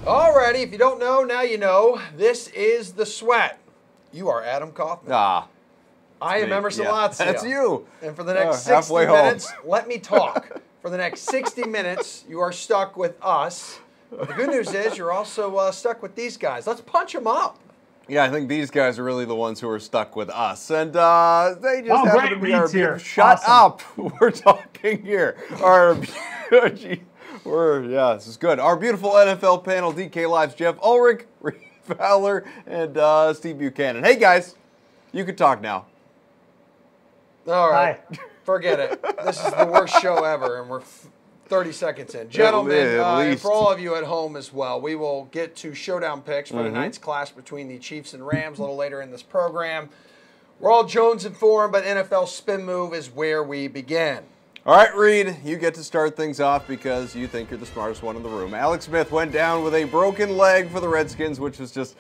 Alrighty, if you don't know, now you know. This is The Sweat. You are Adam Kaufman. I am Emerson Lotzia. That's you. And for the next 60 minutes, let me talk. For the next 60 minutes, you are stuck with us. The good news is you're also stuck with these guys. Let's punch them up. Yeah, I think these guys are really the ones who are stuck with us. And they just happen to be our here. Shut up. We're talking here. This is good. Our beautiful NFL panel, DK Live's Jeff Ulrich, Reed Fowler, and Steve Buchanan. Hey, guys. You can talk now. All right. Hi. Forget it. This is the worst show ever, and we're 30 seconds in. Gentlemen, and for all of you at home as well, we will get to showdown picks for tonight's clash between the Chiefs and Rams a little later in this program. We're all Jones informed, but NFL spin move is where we begin. All right, Reed, you get to start things off because you think you're the smartest one in the room. Alex Smith went down with a broken leg for the Redskins, which is just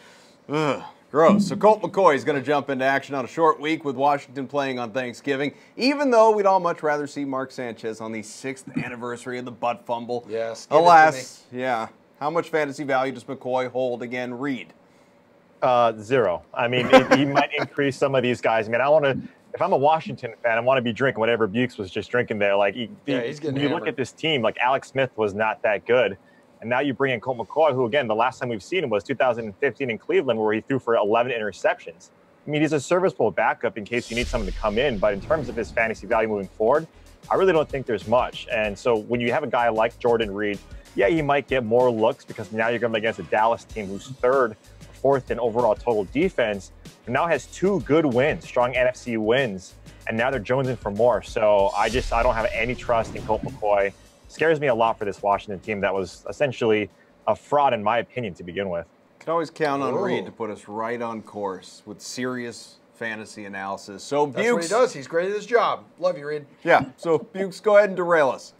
gross. So Colt McCoy is going to jump into action on a short week with Washington playing on Thanksgiving, even though we'd all much rather see Mark Sanchez on the 6th anniversary of the butt fumble. Yes. Alas, yeah. How much fantasy value does McCoy hold again, Reed? 0. I mean, he might increase some of these guys. I mean, if I'm a Washington fan, I want to be drinking whatever Bukes was just drinking there. Like, he's getting when you look at this team, like Alex Smith was not that good. And now you bring in Colt McCoy, who, again, the last time we've seen him was 2015 in Cleveland, where he threw for 11 interceptions. I mean, he's a serviceable backup in case you need someone to come in. But in terms of his fantasy value moving forward, I really don't think there's much. And so when you have a guy like Jordan Reed, yeah, he might get more looks because now you're going against a Dallas team who's 3rd or 4th in overall total defense, but now has 2 good wins, strong NFC wins, and now they're jonesing for more. So I don't have any trust in Colt McCoy. Scares me a lot for this Washington team that was essentially a fraud, in my opinion, to begin with. Can always count on Reed to put us right on course with serious fantasy analysis. So Bukes, that's what he does. He's great at his job. Love you, Reed. Yeah. So Bukes, go ahead and derail us.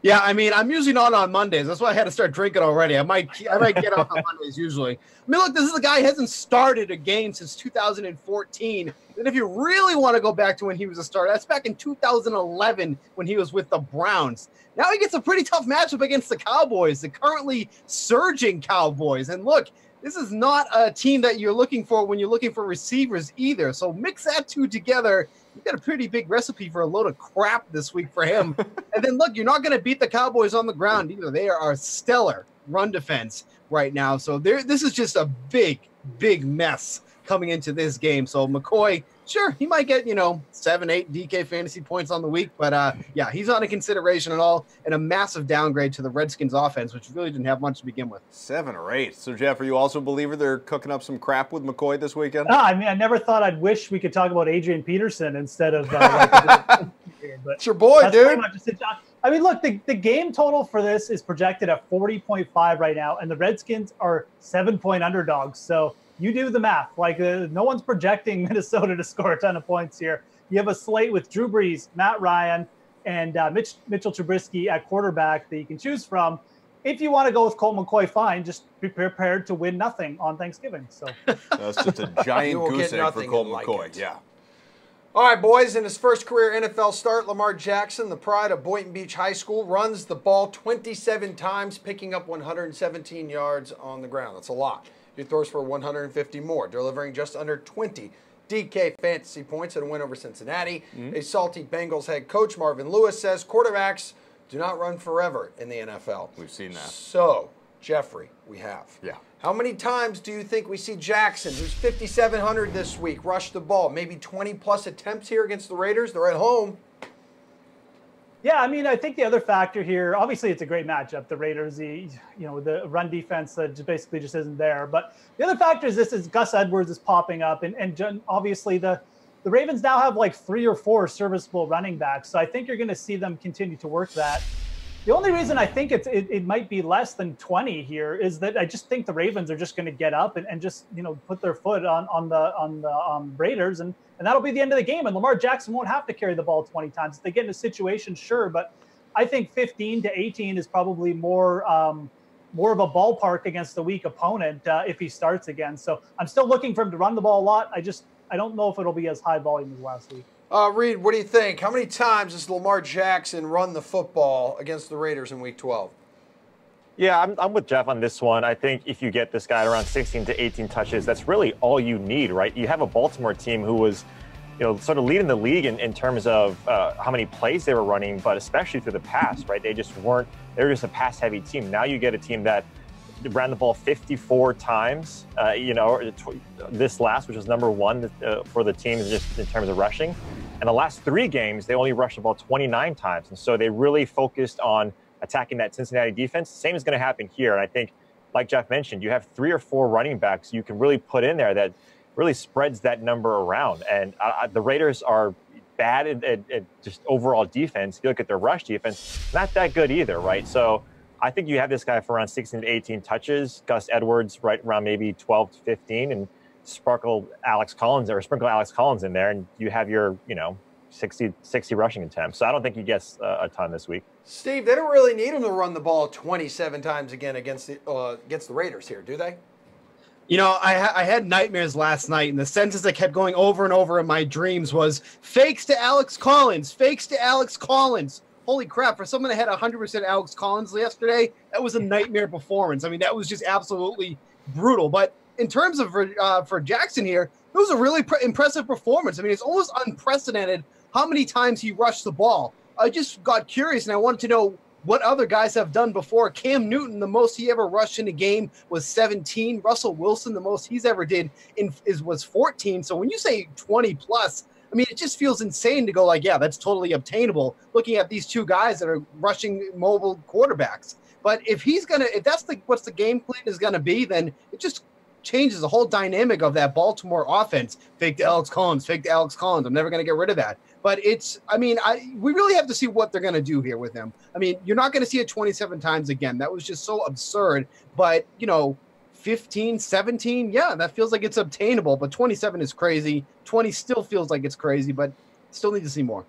Yeah, I mean, I'm usually not on Mondays. That's why I had to start drinking already. I might get off on Mondays usually. I mean, look, this is a guy who hasn't started a game since 2014. And if you really want to go back to when he was a starter, that's back in 2011 when he was with the Browns. Now he gets a pretty tough matchup against the Cowboys, the currently surging Cowboys. And look, this is not a team that you're looking for when you're looking for receivers either. So mix that two together. You've got a pretty big recipe for a load of crap this week for him. And then, look, you're not going to beat the Cowboys on the ground either. They are a stellar run defense right now. So this is just a big, big mess coming into this game. So McCoy, sure, he might get, 7, 8 DK fantasy points on the week. But, yeah, he's not a consideration at all. And a massive downgrade to the Redskins offense, which really didn't have much to begin with. 7 or 8. So, Jeff, are you also a believer they're cooking up some crap with McCoy this weekend? I mean, I never thought I'd wish we could talk about Adrian Peterson instead of but it's your boy, dude. I mean, look, the game total for this is projected at 40.5 right now, and the Redskins are 7-point underdogs. So you do the math. Like, no one's projecting Minnesota to score a ton of points here. You have a slate with Drew Brees, Matt Ryan, and Mitchell Trubisky at quarterback that you can choose from. If you want to go with Colt McCoy, fine. Just be prepared to win nothing on Thanksgiving. So that's just a giant goose egg for Colt McCoy. Yeah. All right, boys. In his first career NFL start, Lamar Jackson, the pride of Boynton Beach High School, runs the ball 27 times, picking up 117 yards on the ground. That's a lot. He throws for 150 more, delivering just under 20 DK fantasy points in a win over Cincinnati. A salty Bengals head coach, Marvin Lewis, says quarterbacks do not run forever in the NFL. We've seen that. So, Jeffrey, we have. Yeah. How many times do you think we see Jackson, who's 5,700 this week, rush the ball? Maybe 20-plus attempts here against the Raiders? They're at home. Yeah, I mean, I think the other factor here, obviously it's a great matchup. The Raiders, the run defense that basically just isn't there. But the other factor is Gus Edwards is popping up. And obviously the Ravens now have like 3 or 4 serviceable running backs. So I think you're going to see them continue to work that. The only reason I think it might be less than 20 here is that I just think the Ravens are just going to get up and just put their foot on the Raiders and that'll be the end of the game. And Lamar Jackson won't have to carry the ball 20 times. If they get in a situation, sure, but I think 15 to 18 is probably more of a ballpark against the weak opponent if he starts again. So I'm still looking for him to run the ball a lot. I don't know if it'll be as high volume as last week. Reed, what do you think? How many times does Lamar Jackson run the football against the Raiders in Week 12? Yeah, I'm with Jeff on this one. I think if you get this guy around 16 to 18 touches, that's really all you need, right? You have a Baltimore team who was, sort of leading the league in terms of how many plays they were running, but especially through the pass, right? They were just a pass-heavy team. Now you get a team that ran the ball 54 times, this last, which was number one for the team just in terms of rushing. And the last 3 games, they only rushed the ball 29 times. And so they really focused on attacking that Cincinnati defense. Same is going to happen here. And I think, like Jeff mentioned, you have 3 or 4 running backs you can really put in there that really spreads that number around. And the Raiders are bad at just overall defense. If you look at their rush defense, not that good either, right? So I think you have this guy for around 16 to 18 touches, Gus Edwards right around maybe 12 to 15, and sprinkle Alex Collins in there, and you have your, 60 rushing attempts. So I don't think he gets a ton this week. Steve, they don't really need him to run the ball 27 times again against the Raiders here, do they? I had nightmares last night, and the sentence that kept going over and over in my dreams was fakes to Alex Collins, fakes to Alex Collins. Holy crap, for someone that had 100% Alex Collins yesterday, that was a nightmare performance. I mean, that was just absolutely brutal. But in terms of for Jackson here, it was a really impressive performance. I mean, it's almost unprecedented how many times he rushed the ball. I just got curious, and I wanted to know what other guys have done before. Cam Newton, the most he ever rushed in a game was 17. Russell Wilson, the most he's ever did was 14. So when you say 20 plus, I mean, it just feels insane to go like, yeah, that's totally obtainable. Looking at these 2 guys that are rushing mobile quarterbacks. But if that's what the game plan is gonna be, then it just changes the whole dynamic of that Baltimore offense. Fake to Alex Collins, fake to Alex Collins. I'm never gonna get rid of that. But we really have to see what they're going to do here with him. I mean, you're not going to see it 27 times again. That was just so absurd. But, 15, 17, yeah, that feels like it's obtainable. But 27 is crazy. 20 still feels like it's crazy, but still need to see more.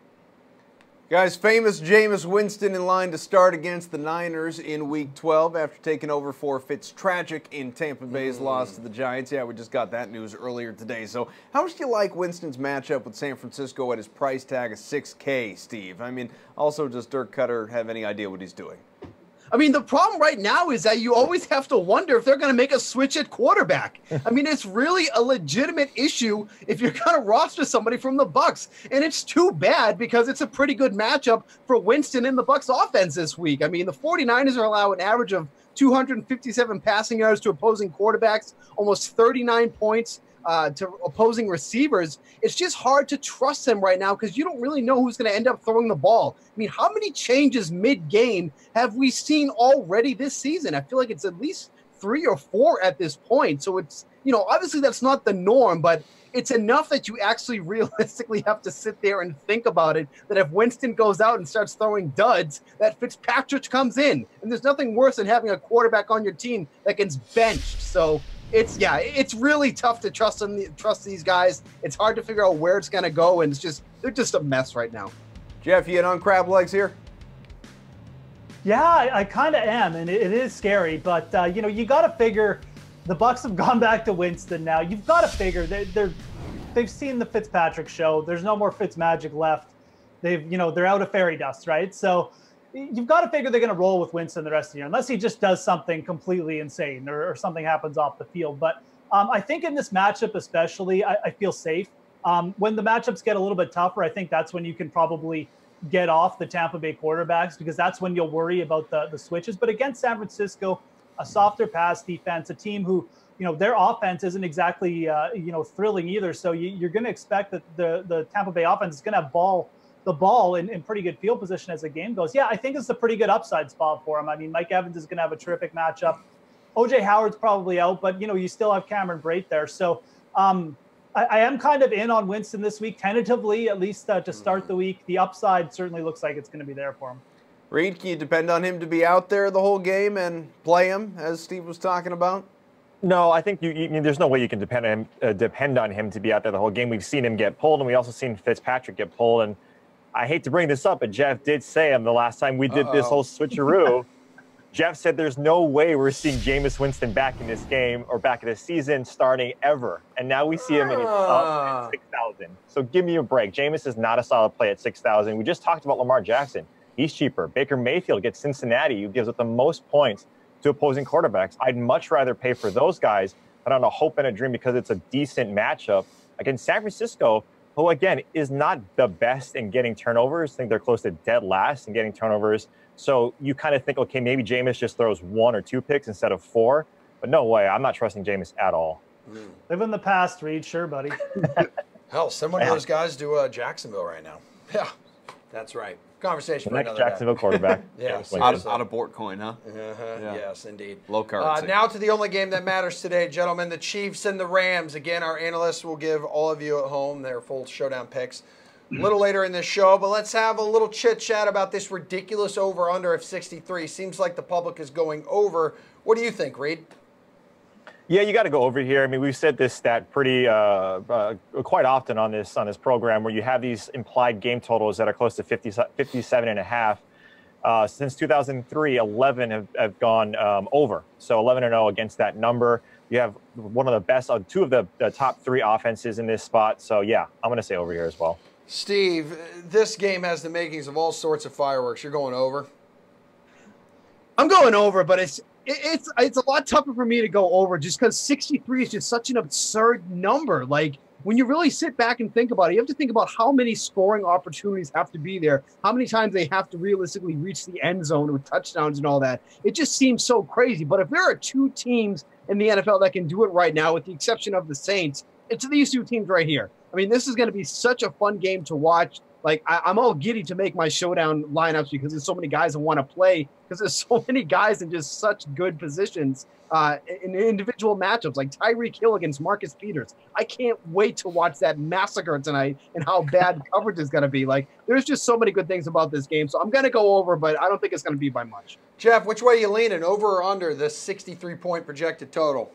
Guys, famous Jameis Winston in line to start against the Niners in Week 12 after taking over for Fitztragic in Tampa Bay's loss to the Giants. Yeah, we just got that news earlier today. So how much do you like Winston's matchup with San Francisco at his price tag of $6K, Steve? I mean, also, does Dirk Cutter have any idea what he's doing? I mean, the problem right now is that you always have to wonder if they're going to make a switch at quarterback. I mean, it's really a legitimate issue if you're going to roster somebody from the Bucs, and it's too bad because it's a pretty good matchup for Winston in the Bucs offense this week. I mean, the 49ers are allowing an average of 257 passing yards to opposing quarterbacks, almost 39 points to opposing receivers. It's just hard to trust them right now because you don't really know who's going to end up throwing the ball. I mean, how many changes mid-game have we seen already this season? I feel like it's at least 3 or 4 at this point. So it's, obviously that's not the norm, but it's enough that you actually realistically have to sit there and think about it, that if Winston goes out and starts throwing duds, that Fitzpatrick comes in. And there's nothing worse than having a quarterback on your team that gets benched. So it's really tough to trust these guys. It's hard to figure out where it's going to go, and they're just a mess right now. Jeff, you in on crab legs here? Yeah, I kind of am, and it is scary. But you got to figure the Bucs have gone back to Winston now. You've got to figure they've seen the Fitzpatrick show. There's no more Fitzmagic left. They're out of fairy dust, right? So you've got to figure they're going to roll with Winston the rest of the year, unless he just does something completely insane or something happens off the field. But I think in this matchup especially, I feel safe. When the matchups get a little bit tougher, I think that's when you can probably get off the Tampa Bay quarterbacks, because that's when you'll worry about the switches. But against San Francisco, a softer pass defense, a team who, their offense isn't exactly, thrilling either. So you're going to expect that the Tampa Bay offense is going to have the ball in pretty good field position as the game goes. Yeah, I think it's a pretty good upside spot for him. I mean, Mike Evans is going to have a terrific matchup. OJ Howard's probably out, but, you still have Cameron Brate there. So I am kind of in on Winston this week, tentatively, at least to start the week. The upside certainly looks like it's going to be there for him. Reed, can you depend on him to be out there the whole game and play him, as Steve was talking about? No, I think there's no way you can depend on him to be out there the whole game. We've seen him get pulled, and we also seen Fitzpatrick get pulled. And I hate to bring this up, but Jeff did say the last time we did this whole switcheroo, Jeff said there's no way we're seeing Jameis Winston back in this game or back in this season starting ever. And now we see him at 6,000. So give me a break. Jameis is not a solid play at 6,000. We just talked about Lamar Jackson. He's cheaper. Baker Mayfield gets Cincinnati, who gives up the most points to opposing quarterbacks. I'd much rather pay for those guys, but on a hope and a dream because it's a decent matchup against San Francisco, who, again, is not the best in getting turnovers. I think they're close to dead last in getting turnovers. So you kind of think, okay, maybe Jameis just throws 1 or 2 picks instead of 4. But no way, I'm not trusting Jameis at all. Live in the past, Reed. Sure, buddy. Hell, send one of those guys to Jacksonville right now. Yeah, that's right. Conversation The for next another Jacksonville day. quarterback. Yeah. Out of Bort coin, huh? Yeah. Yes, indeed. Low currency. Now to the only game that matters today, gentlemen, the Chiefs and the Rams. Again, our analysts will give all of you at home their full showdown picks a little later in this show, but let's have a little chit-chat about this ridiculous over-under of 63. Seems like the public is going over. What do you think, Reed? Yeah, you got to go over here. I mean, we've said this stat pretty quite often on this program, where you have these implied game totals that are close to 57.5. Since 2003, 11 have gone over. So 11-0 against that number. You have one of the best, 2 of the top 3 offenses in this spot. So yeah, I'm going to say over here as well. Steve, this game has the makings of all sorts of fireworks. You're going over? I'm going over, but it's a lot tougher for me to go over just because 63 is just such an absurd number. Like, when you really sit back and think about it, you have to think about how many scoring opportunities have to be there, how many times they have to realistically reach the end zone with touchdowns and all that. It just seems so crazy. But if there are 2 teams in the NFL that can do it right now, with the exception of the Saints, it's these 2 teams right here. I mean, this is going to be such a fun game to watch. Like, I'm all giddy to make my showdown lineups because there's so many guys that want to play, because there's so many guys in just such good positions in individual matchups, like Tyreek Hill against Marcus Peters. I can't wait to watch that massacre tonight and how bad coverage is going to be. Like, there's just so many good things about this game. So I'm going to go over, but I don't think it's going to be by much. Jeff, which way are you leaning, over or under this 63-point projected total?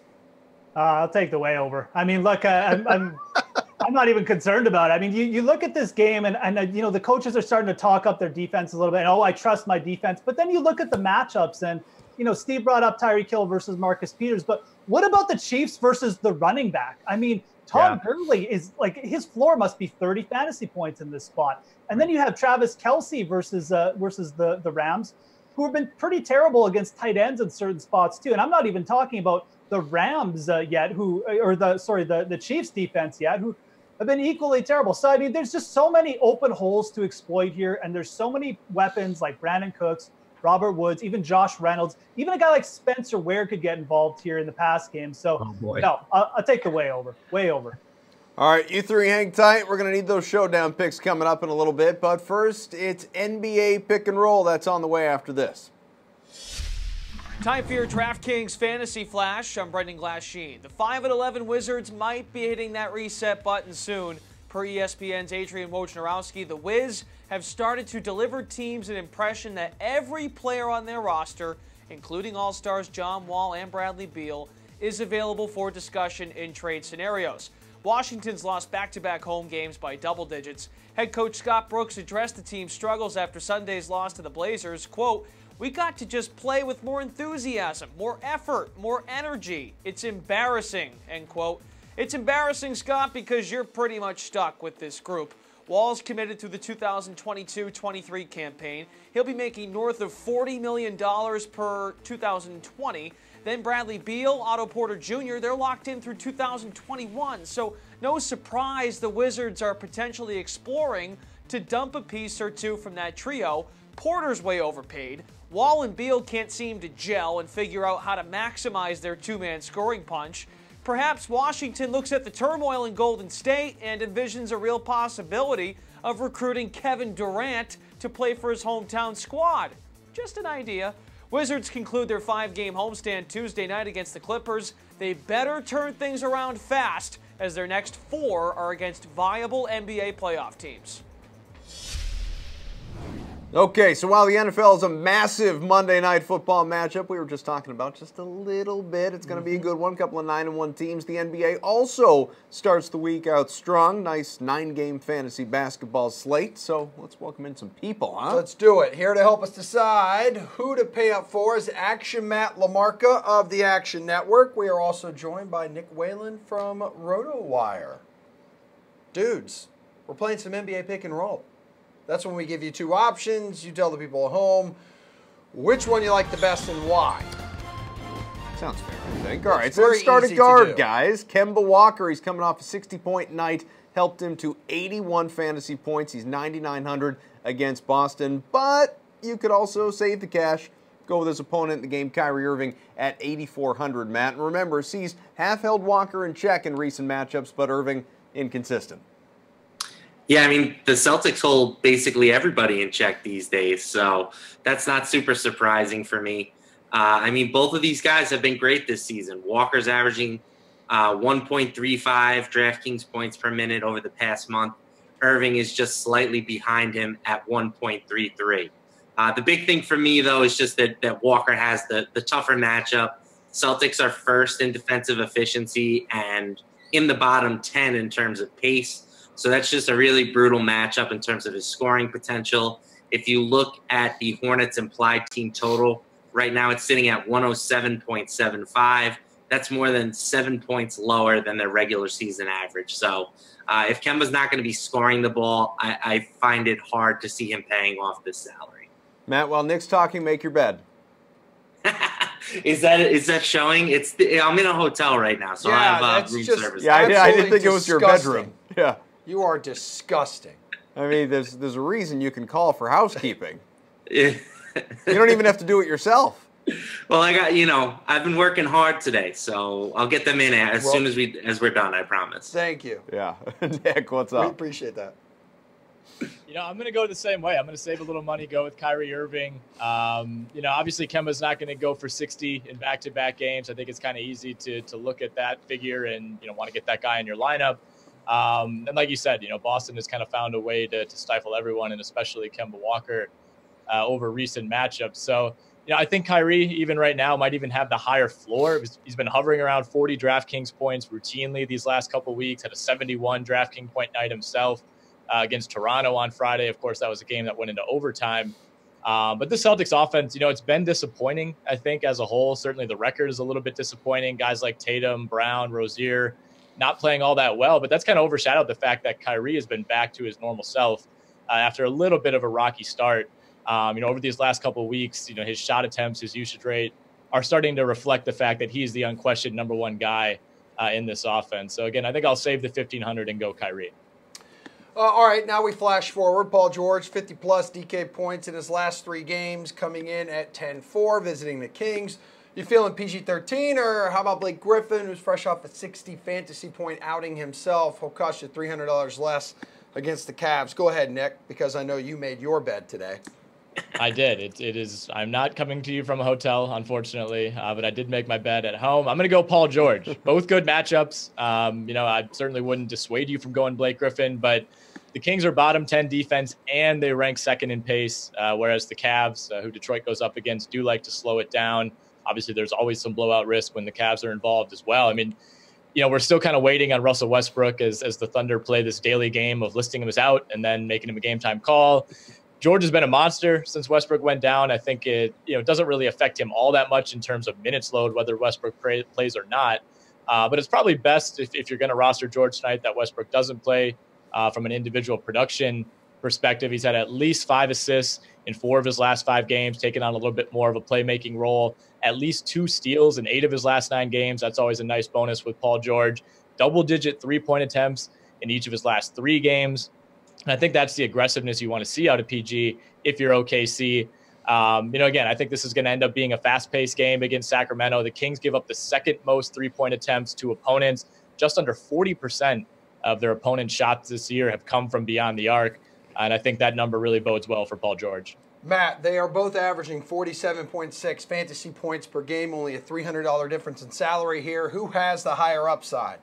I'll take the way over. I mean, look, I'm not even concerned about it. I mean, you look at this game and you know, the coaches are starting to talk up their defense a little bit. And, I trust my defense. But then you look at the matchups and, you know, Steve brought up Tyreek Hill versus Marcus Peters. But what about the Chiefs versus the running back? I mean, Tom Gurley is like, his floor must be 30 fantasy points in this spot. And then you have Travis Kelce versus the Rams, who have been pretty terrible against tight ends in certain spots too. And I'm not even talking about the Rams yet, the Chiefs defense yet, who have been equally terrible. So, I mean, there's just so many open holes to exploit here, and there's so many weapons like Brandon Cooks, Robert Woods, even Josh Reynolds, even a guy like Spencer Ware could get involved here in the pass game. So, no, I'll take the way over. All right, you 3 hang tight. We're going to need those showdown picks coming up in a little bit. But first, it's NBA Pick and Roll. That's on the way after this. Time for your DraftKings Fantasy Flash. I'm Brendan Glasheen. The 5-11 Wizards might be hitting that reset button soon. Per ESPN's Adrian Wojnarowski, the Wiz have started to deliver teams an impression that every player on their roster, including All-Stars John Wall and Bradley Beal, is available for discussion in trade scenarios. Washington's lost back-to-back home games by double digits. Head coach Scott Brooks addressed the team's struggles after Sunday's loss to the Blazers. Quote, "We got to just play with more enthusiasm, more effort, more energy. It's embarrassing," end quote. It's embarrassing, Scott, because you're pretty much stuck with this group. Wall's committed to the 2022-23 campaign. He'll be making north of $40 million per 2020. Then Bradley Beal, Otto Porter Jr., they're locked in through 2021. So no surprise the Wizards are potentially exploring to dump a piece or two from that trio. Porter's way overpaid. Wall and Beal can't seem to gel and figure out how to maximize their two-man scoring punch. Perhaps Washington looks at the turmoil in Golden State and envisions a real possibility of recruiting Kevin Durant to play for his hometown squad. Just an idea. Wizards conclude their 5-game homestand Tuesday night against the Clippers. They better turn things around fast, as their next 4 are against viable NBA playoff teams. Okay, so while the NFL is a massive Monday Night Football matchup, we were just talking about just a little bit. It's going to be a good one, couple of 9-1 teams. The NBA also starts the week out strong. Nice 9-game fantasy basketball slate. So let's welcome in some people, huh? Let's do it. Here to help us decide who to pay up for is Action Matt LaMarca of the Action Network. We are also joined by Nick Whalen from RotoWire. Dudes, we're playing some NBA pick and roll. That's when we give you 2 options. You tell the people at home which one you like the best and why. Sounds fair, I think. All right, It's so let's very start easy at to guard, do. guys. Kemba Walker, he's coming off a 60-point night. Helped him to 81 fantasy points. He's 9,900 against Boston. But you could also save the cash. Go with his opponent in the game, Kyrie Irving, at 8,400, Matt. And remember, C's have held Walker in check in recent matchups, but Irving inconsistent. Yeah, I mean, the Celtics hold basically everybody in check these days, so that's not super surprising for me. I mean, both of these guys have been great this season. Walker's averaging 1.35 DraftKings points per minute over the past month. Irving is just slightly behind him at 1.33. The big thing for me, though, is just that Walker has the tougher matchup. Celtics are first in defensive efficiency and in the bottom 10 in terms of pace. So that's just a really brutal matchup in terms of his scoring potential. If you look at the Hornets' implied team total, right now it's sitting at 107.75. That's more than 7 points lower than their regular season average. So if Kemba's not going to be scoring the ball, I find it hard to see him paying off this salary. Matt, while Nick's talking, make your bed. Is that showing? I'm in a hotel right now, so I have room service. Yeah, I didn't think it was your bedroom. Yeah. You are disgusting. I mean, there's a reason you can call for housekeeping. You don't even have to do it yourself. Well, I've been working hard today, so I'll get them in as soon as we're done, I promise. Thank you. Yeah. Nick, what's up? We appreciate that. I'm going to go the same way. I'm going to save a little money, go with Kyrie Irving. Obviously Kemba's not going to go for 60 in back-to-back games. I think it's kind of easy to look at that figure and, want to get that guy in your lineup. And like you said, Boston has kind of found a way to stifle everyone, and especially Kemba Walker over recent matchups. So, I think Kyrie, even right now, might even have the higher floor. He's been hovering around 40 DraftKings points routinely these last couple of weeks, had a 71 DraftKings point night himself against Toronto on Friday. Of course, that was a game that went into overtime. But the Celtics offense, it's been disappointing, I think, as a whole. Certainly the record is a little bit disappointing. Guys like Tatum, Brown, Rozier, not playing all that well. But that's kind of overshadowed the fact that Kyrie has been back to his normal self after a little bit of a rocky start. Over these last couple of weeks, his shot attempts, his usage rate are starting to reflect the fact that he's the unquestioned number one guy in this offense. So, again, I think I'll save the 1,500 and go Kyrie. All right, now we flash forward. Paul George, 50-plus DK points in his last 3 games, coming in at 10-4, visiting the Kings. You feeling PG-13, or how about Blake Griffin, who's fresh off a 60 fantasy point outing himself? He'll cost you $300 less against the Cavs. Go ahead, Nick, because I know you made your bed today. I did. It is. I'm not coming to you from a hotel, unfortunately, but I did make my bed at home. I'm going to go Paul George. Both good matchups. I certainly wouldn't dissuade you from going Blake Griffin, but the Kings are bottom 10 defense, and they rank second in pace, whereas the Cavs, who Detroit goes up against, do like to slow it down. Obviously, there's always some blowout risk when the Cavs are involved as well. I mean, we're still kind of waiting on Russell Westbrook as the Thunder play this daily game of listing him as out and then making him a game-time call. George has been a monster since Westbrook went down. I think it doesn't really affect him all that much in terms of minutes load, whether Westbrook plays or not. But it's probably best if you're going to roster George tonight that Westbrook doesn't play. From an individual production perspective, he's had at least 5 assists in 4 of his last 5 games, taking on a little bit more of a playmaking role, at least 2 steals in 8 of his last 9 games. That's always a nice bonus with Paul George. Double-digit 3-point attempts in each of his last 3 games. And I think that's the aggressiveness you want to see out of PG if you're OKC. Again, I think this is going to end up being a fast-paced game against Sacramento. The Kings give up the second most 3-point attempts to opponents. Just under 40% of their opponent's shots this year have come from beyond the arc. And I think that number really bodes well for Paul George. Matt, they are both averaging 47.6 fantasy points per game, only a $300 difference in salary here. Who has the higher upside?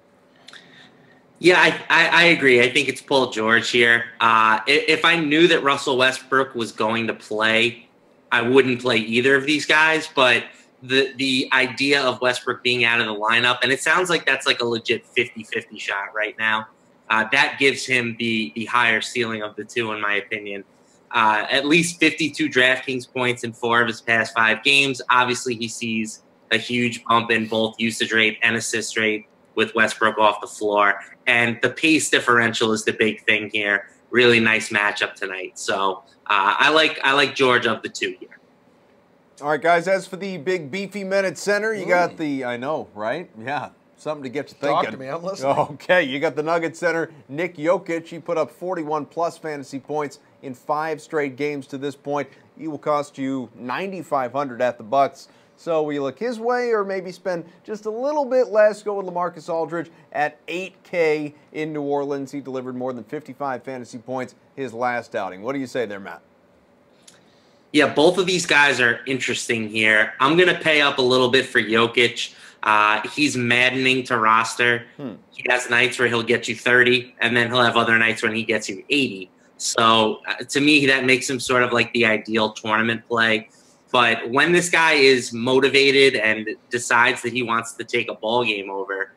Yeah, I agree. I think it's Paul George here. If I knew that Russell Westbrook was going to play, I wouldn't play either of these guys. But the idea of Westbrook being out of the lineup, and it sounds like that's like a legit 50-50 shot right now, that gives him the higher ceiling of the two, in my opinion. At least 52 DraftKings points in 4 of his past 5 games. Obviously, he sees a huge bump in both usage rate and assist rate with Westbrook off the floor. And the pace differential is the big thing here. Really nice matchup tonight. So I like George of the 2 here. All right, guys, as for the big beefy men at center, you got the, I know, right? Yeah, something to get you thinking. Talk to me, I'm listening. Okay, you got the Nuggets center, Nick Jokic. He put up 41-plus fantasy points in 5 straight games to this point. He will cost you $9,500 at the Bucks. So will you look his way or maybe spend just a little bit less? Go with LaMarcus Aldridge at $8K in New Orleans. He delivered more than 55 fantasy points his last outing. What do you say there, Matt? Yeah, both of these guys are interesting here. I'm going to pay up a little bit for Jokic. He's maddening to roster. He has nights where he'll get you 30, and then he'll have other nights when he gets you 80. So to me, that makes him sort of like the ideal tournament play. But when this guy is motivated and decides that he wants to take a ball game over,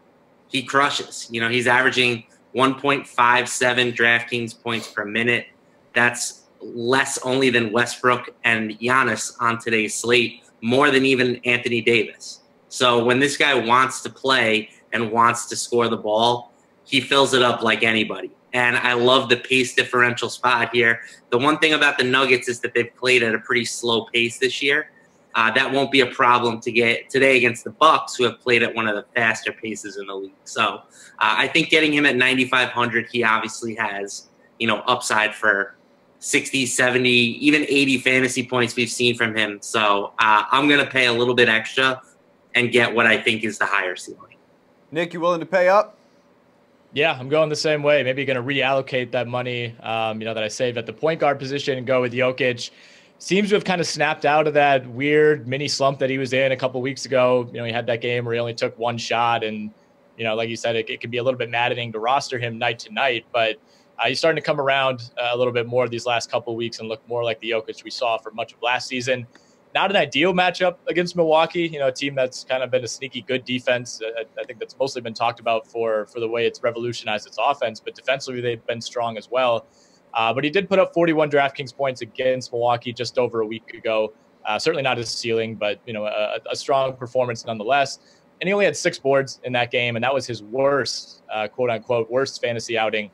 he crushes. You know, he's averaging 1.57 DraftKings points per minute. That's less only than Westbrook and Giannis on today's slate, more than even Anthony Davis. So when this guy wants to play and wants to score the ball, he fills it up like anybody. And I love the pace differential spot here. The one thing about the Nuggets is that they've played at a pretty slow pace this year. That won't be a problem to get today against the Bucks, who have played at one of the faster paces in the league. So I think getting him at 9,500, he obviously has, you know, upside for 60, 70, even 80 fantasy points we've seen from him. So I'm going to pay a little bit extra and get what I think is the higher ceiling. Nick, you willing to pay up? Yeah, I'm going the same way. Maybe going to reallocate that money, that I saved at the point guard position and go with Jokic. Seems to have kind of snapped out of that weird mini slump that he was in a couple weeks ago. You know, he had that game where he only took 1 shot, and like you said, it can be a little bit maddening to roster him night to night. But he's starting to come around a little bit more these last couple of weeks and look more like the Jokic we saw for much of last season. Not an ideal matchup against Milwaukee, a team that's kind of been a sneaky good defense. I think that's mostly been talked about for the way it's revolutionized its offense, but defensively they've been strong as well. But he did put up 41 DraftKings points against Milwaukee just over a week ago. Certainly not his ceiling, but a strong performance nonetheless. And he only had 6 boards in that game, and that was his worst, quote unquote, worst fantasy outing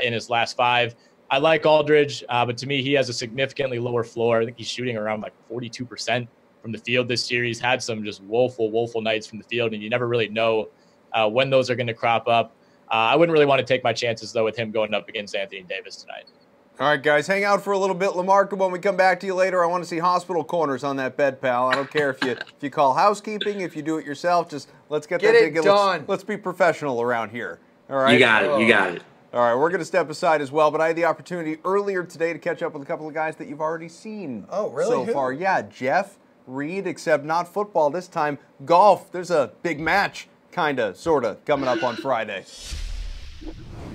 in his last 5. I like Aldridge, but to me, he has a significantly lower floor. I think he's shooting around like 42% from the field this year. He's had some just woeful nights from the field, and you never really know when those are going to crop up. I wouldn't really want to take my chances, though, with him going up against Anthony Davis tonight. All right, guys, hang out for a little bit. Lamarca, when we come back to you later, I want to see hospital corners on that bed, pal. I don't care if you call housekeeping, if you do it yourself. Just let's get that it done. Let's be professional around here. All right? You got it. You got it. All right, we're going to step aside as well, but I had the opportunity earlier today to catch up with a couple of guys that you've already seen so far. Yeah, Jeff, Reed, except not football this time, golf. There's a big match, kind of, sort of, coming up on Friday.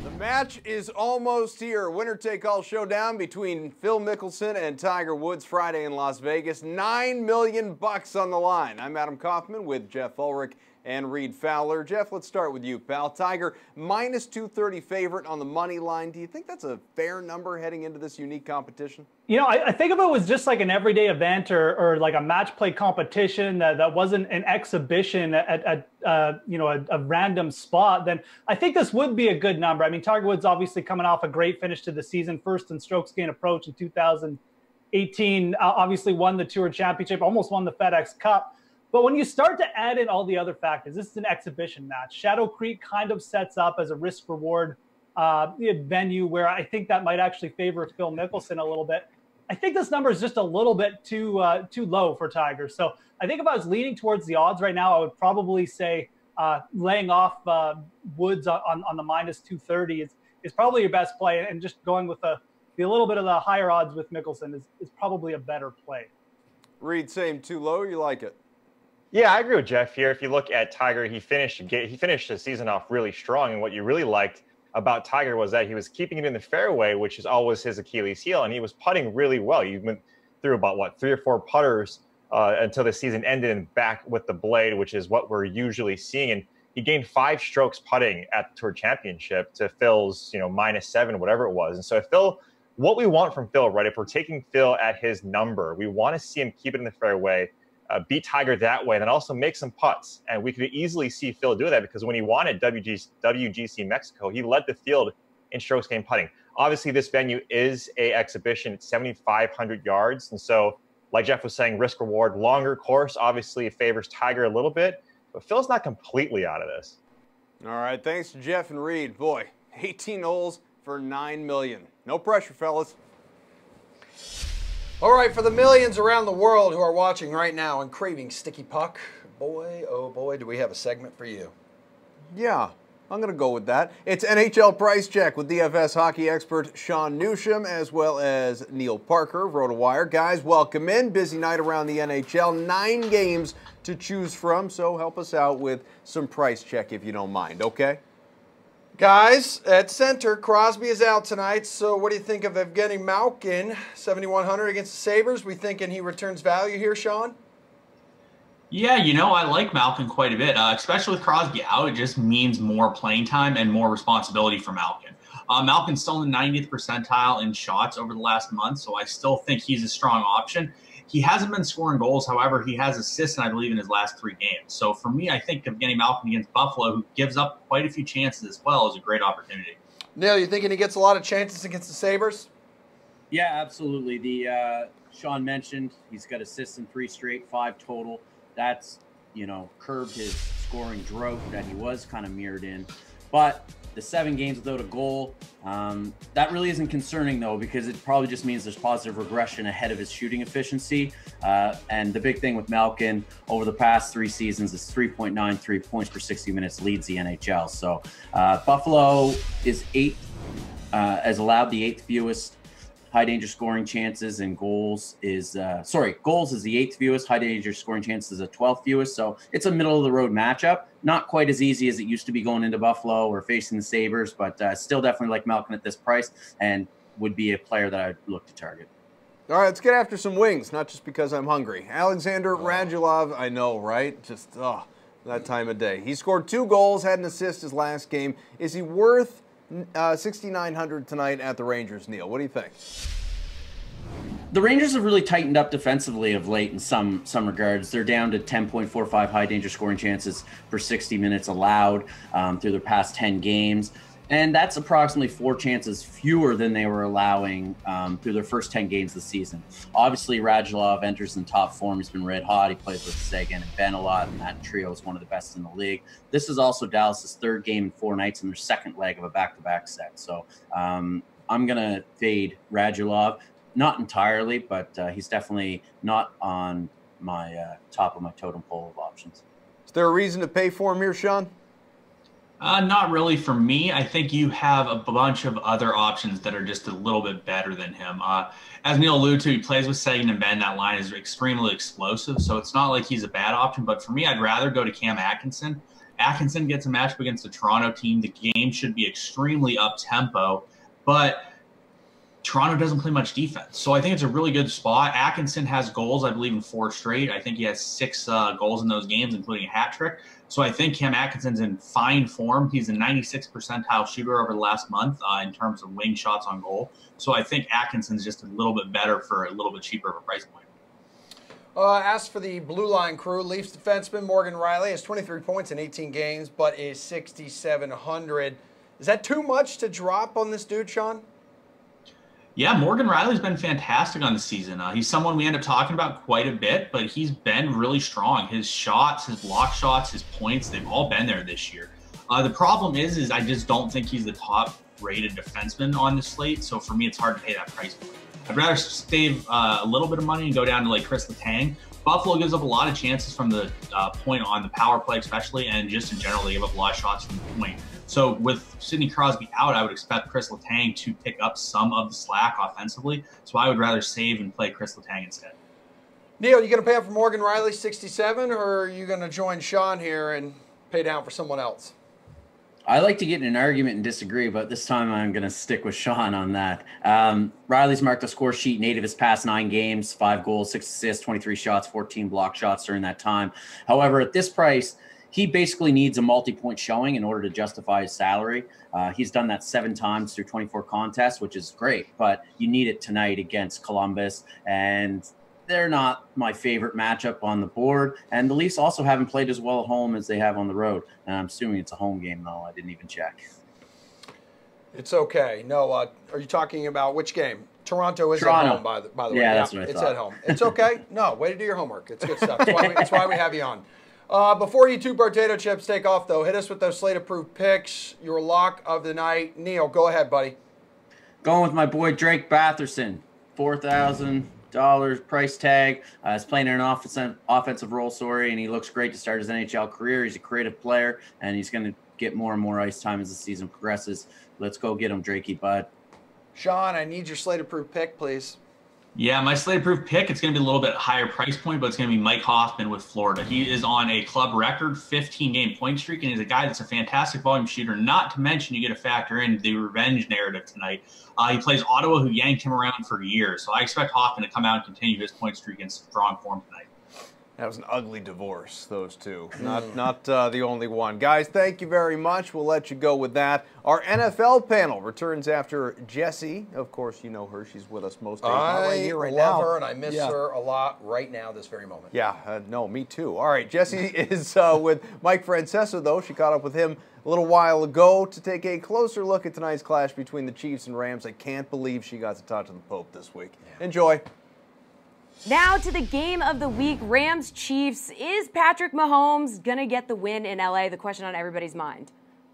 The match is almost here. Winner-take-all showdown between Phil Mickelson and Tiger Woods Friday in Las Vegas. $9 million on the line. I'm Adam Kaufman with Jeff Ulrich and Reed Fowler. Jeff, let's start with you, pal. Tiger, minus 230 favorite on the money line. Do you think that's a fair number heading into this unique competition? I think if it was just like an everyday event or like a match play competition that wasn't an exhibition at a random spot, then I think this would be a good number. I mean, Tiger Woods obviously coming off a great finish to the season, first in strokes gained approach in 2018, obviously won the Tour Championship, almost won the FedEx Cup. But when you start to add in all the other factors, this is an exhibition match. Shadow Creek kind of sets up as a risk-reward venue where I think that might actually favor Phil Mickelson a little bit. I think this number is just a little bit too low for Tiger. So I think if I was leaning towards the odds right now, I would probably say laying off Woods on the minus 230 is probably your best play, and just going with the little bit of the higher odds with Mickelson is probably a better play. Reed, same too low. You like it? Yeah, I agree with Jeff here. If you look at Tiger, he finished the season off really strong, and what you really liked about Tiger was that he was keeping it in the fairway, which is always his Achilles heel, and he was putting really well. You went through about 3 or 4 putters until the season ended and back with the blade, which is what we're usually seeing. And he gained 5 strokes putting at the Tour Championship to Phil's -7, whatever it was. And so what we want from Phil, right? If we're taking Phil at his number, we want to see him keep it in the fairway, beat Tiger that way, and then also make some putts. And we could easily see Phil do that, because when he won at WGC Mexico, he led the field in strokes gained putting. Obviously, this venue is a exhibition. It's 7,500 yards. And so like Jeff was saying, risk reward, longer course obviously favors Tiger a little bit, but Phil's not completely out of this. All right, thanks to Jeff and Reed. Boy, 18 holes for $9 million. No pressure, fellas. All right, for the millions around the world who are watching right now and craving sticky puck, boy, oh boy, do we have a segment for you. Yeah, I'm going to go with that. It's NHL Price Check with DFS hockey expert Sean Newsham as well as Neil Parker of RotoWire. Guys, welcome in. Busy night around the NHL. 9 games to choose from, so help us out with some price check if you don't mind, okay? Guys, at center, Crosby is out tonight, so what do you think of Evgeny Malkin, 7,100 against the Sabres? We thinking he returns value here, Sean? Yeah, I like Malkin quite a bit, especially with Crosby out. It just means more playing time and more responsibility for Malkin. Malkin's still in the 90th percentile in shots over the last month, so I still think he's a strong option. He hasn't been scoring goals. However, he has assists, I believe, in his last 3 games. So for me, I think Evgeny Malkin against Buffalo, who gives up quite a few chances as well, is a great opportunity. Neil, you thinking he gets a lot of chances against the Sabres? Yeah, absolutely. Sean mentioned he's got assists in 3 straight, 5 total. That's, curbed his scoring drought that he was kind of mirrored in. But the 7 games without a goal, that really isn't concerning, though, because it probably just means there's positive regression ahead of his shooting efficiency. And the big thing with Malkin over the past 3 seasons is 3.93 points per 60 minutes leads the NHL. So Buffalo is 8th, has allowed the 8th fewest high danger scoring chances, and goals is the 8th fewest, high danger scoring chances is the 12th fewest. So it's a middle of the road matchup. Not quite as easy as it used to be going into Buffalo or facing the Sabres, but still definitely like Malkin at this price and would be a player that I'd look to target. All right, let's get after some wings, not just because I'm hungry. Alexander Radulov, I know, right? Just, that time of day. He scored 2 goals, had an assist his last game. Is he worth 6,900 tonight at the Rangers, Neil? What do you think? The Rangers have really tightened up defensively of late in some regards. They're down to 10.45 high danger scoring chances per 60 minutes allowed through their past 10 games. And that's approximately 4 chances fewer than they were allowing through their first 10 games of the season. Obviously, Radulov enters in top form. He's been red hot. He plays with Seguin and Ben a lot, and that trio is one of the best in the league. This is also Dallas' 3rd game in 4 nights and their 2nd leg of a back-to-back set. So I'm going to fade Radulov. Not entirely, but he's definitely not on my top of my totem pole of options. Is there a reason to pay for him here, Sean? Not really for me. I think you have a bunch of other options that are just a little bit better than him. As Neil alluded to, he plays with Seguin and Ben. That line is extremely explosive, so it's not like he's a bad option. But for me, I'd rather go to Cam Atkinson. Atkinson gets a matchup against the Toronto team. The game should be extremely up-tempo, but Toronto doesn't play much defense. So I think it's a really good spot. Atkinson has goals, I believe, in 4 straight. I think he has 6 goals in those games, including a hat trick. So I think Cam Atkinson's in fine form. He's a 96th percentile shooter over the last month in terms of wing shots on goal. So I think Atkinson's just a little bit better for a little bit cheaper of a price point. As for the blue line crew, Leafs defenseman Morgan Riley has 23 points in 18 games, but is 6,700. Is that too much to drop on this dude, Sean? Yeah, Morgan Riley's been fantastic on the season. He's someone we end up talking about quite a bit, but he's been really strong. His shots, his block shots, his points, they've all been there this year. The problem is I just don't think he's the top-rated defenseman on the slate, so for me, it's hard to pay that price point. I'd rather save a little bit of money and go down to like Chris Letang. Buffalo gives up a lot of chances from the point on the power play especially, and just in general, they give up a lot of shots from the point. So with Sidney Crosby out, I would expect Chris Letang to pick up some of the slack offensively. So I would rather save and play Chris Letang instead. Neil, you going to pay up for Morgan Riley 67, or are you going to join Sean here and pay down for someone else? I like to get in an argument and disagree, but this time I'm going to stick with Sean on that. Riley's marked the score sheet in 8 of his past 9 games, 5 goals, 6 assists, 23 shots, 14 block shots during that time. However, at this price, he basically needs a multi-point showing in order to justify his salary. He's done that 7 times through 24 contests, which is great, but you need it tonight against Columbus, and they're not my favorite matchup on the board. And the Leafs also haven't played as well at home as they have on the road. And I'm assuming it's a home game, though. I didn't even check. It's okay. No, are you talking about which game? Toronto is Toronto. at home, by the way. Yeah, that's what I it's thought. at home. It's okay. No, way to do your homework. It's good stuff. That's why we have you on. Before you two potato chips take off, though, hit us with those slate-approved picks. Your lock of the night. Neil, go ahead, buddy. Going with my boy Drake Batherson, $4,000 price tag. He's playing in an offensive role, and he looks great to start his NHL career. He's a creative player, and he's going to get more and more ice time as the season progresses. Let's go get him, Drakey, bud. Sean, I need your slate-approved pick, please. Yeah, my slate-approved pick, it's going to be a little bit higher price point, but it's going to be Mike Kaufman with Florida. He is on a club record 15-game point streak, and he's a guy that's a fantastic volume shooter. Not to mention, you get to factor in the revenge narrative tonight. He plays Ottawa, who yanked him around for years. So I expect Kaufman to come out and continue his point streak in strong form tonight. That was an ugly divorce, those two. Not the only one. Guys, thank you very much. We'll let you go with that. Our NFL panel returns after Jessie. Of course, you know her. She's with us most days. I love her, and I miss her a lot right now, this very moment. Yeah, no, me too. All right, Jessie is with Mike Francesa, though. She caught up with him a little while ago to take a closer look at tonight's clash between the Chiefs and Rams. I can't believe she got to talk to the Pope this week. Yeah. Enjoy. Now to the game of the week, Rams-Chiefs. Is Patrick Mahomes going to get the win in L.A.? The question on everybody's mind.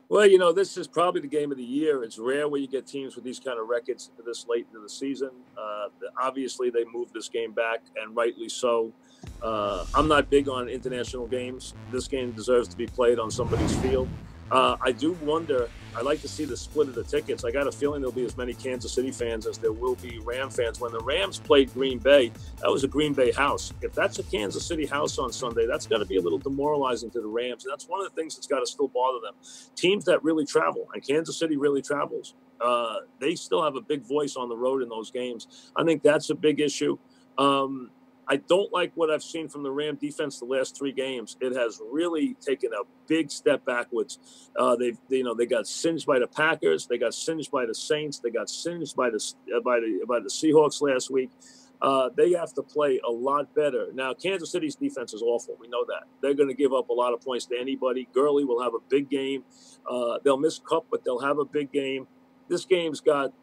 Well, you know, this is probably the game of the year. It's rare where you get teams with these kind of records this late into the season. Obviously, they moved this game back, and rightly so. I'm not big on international games. This game deserves to be played on somebody's field. I do wonder, I'd like to see the split of the tickets. I got a feeling there'll be as many Kansas City fans as there will be Ram fans. When the Rams played Green Bay, that was a Green Bay house. If that's a Kansas City house on Sunday, that's got to be a little demoralizing to the Rams. And that's one of the things that's got to still bother them. Teams that really travel, and Kansas City really travels, they still have a big voice on the road in those games. I think that's a big issue. I don't like what I've seen from the Ram defense the last 3 games. It has really taken a big step backwards. They got singed by the Packers. They got singed by the Saints. They got singed by the Seahawks last week. They have to play a lot better. Now, Kansas City's defense is awful. We know that. They're going to give up a lot of points to anybody. Gurley will have a big game. They'll miss Kupp, but they'll have a big game. This game's got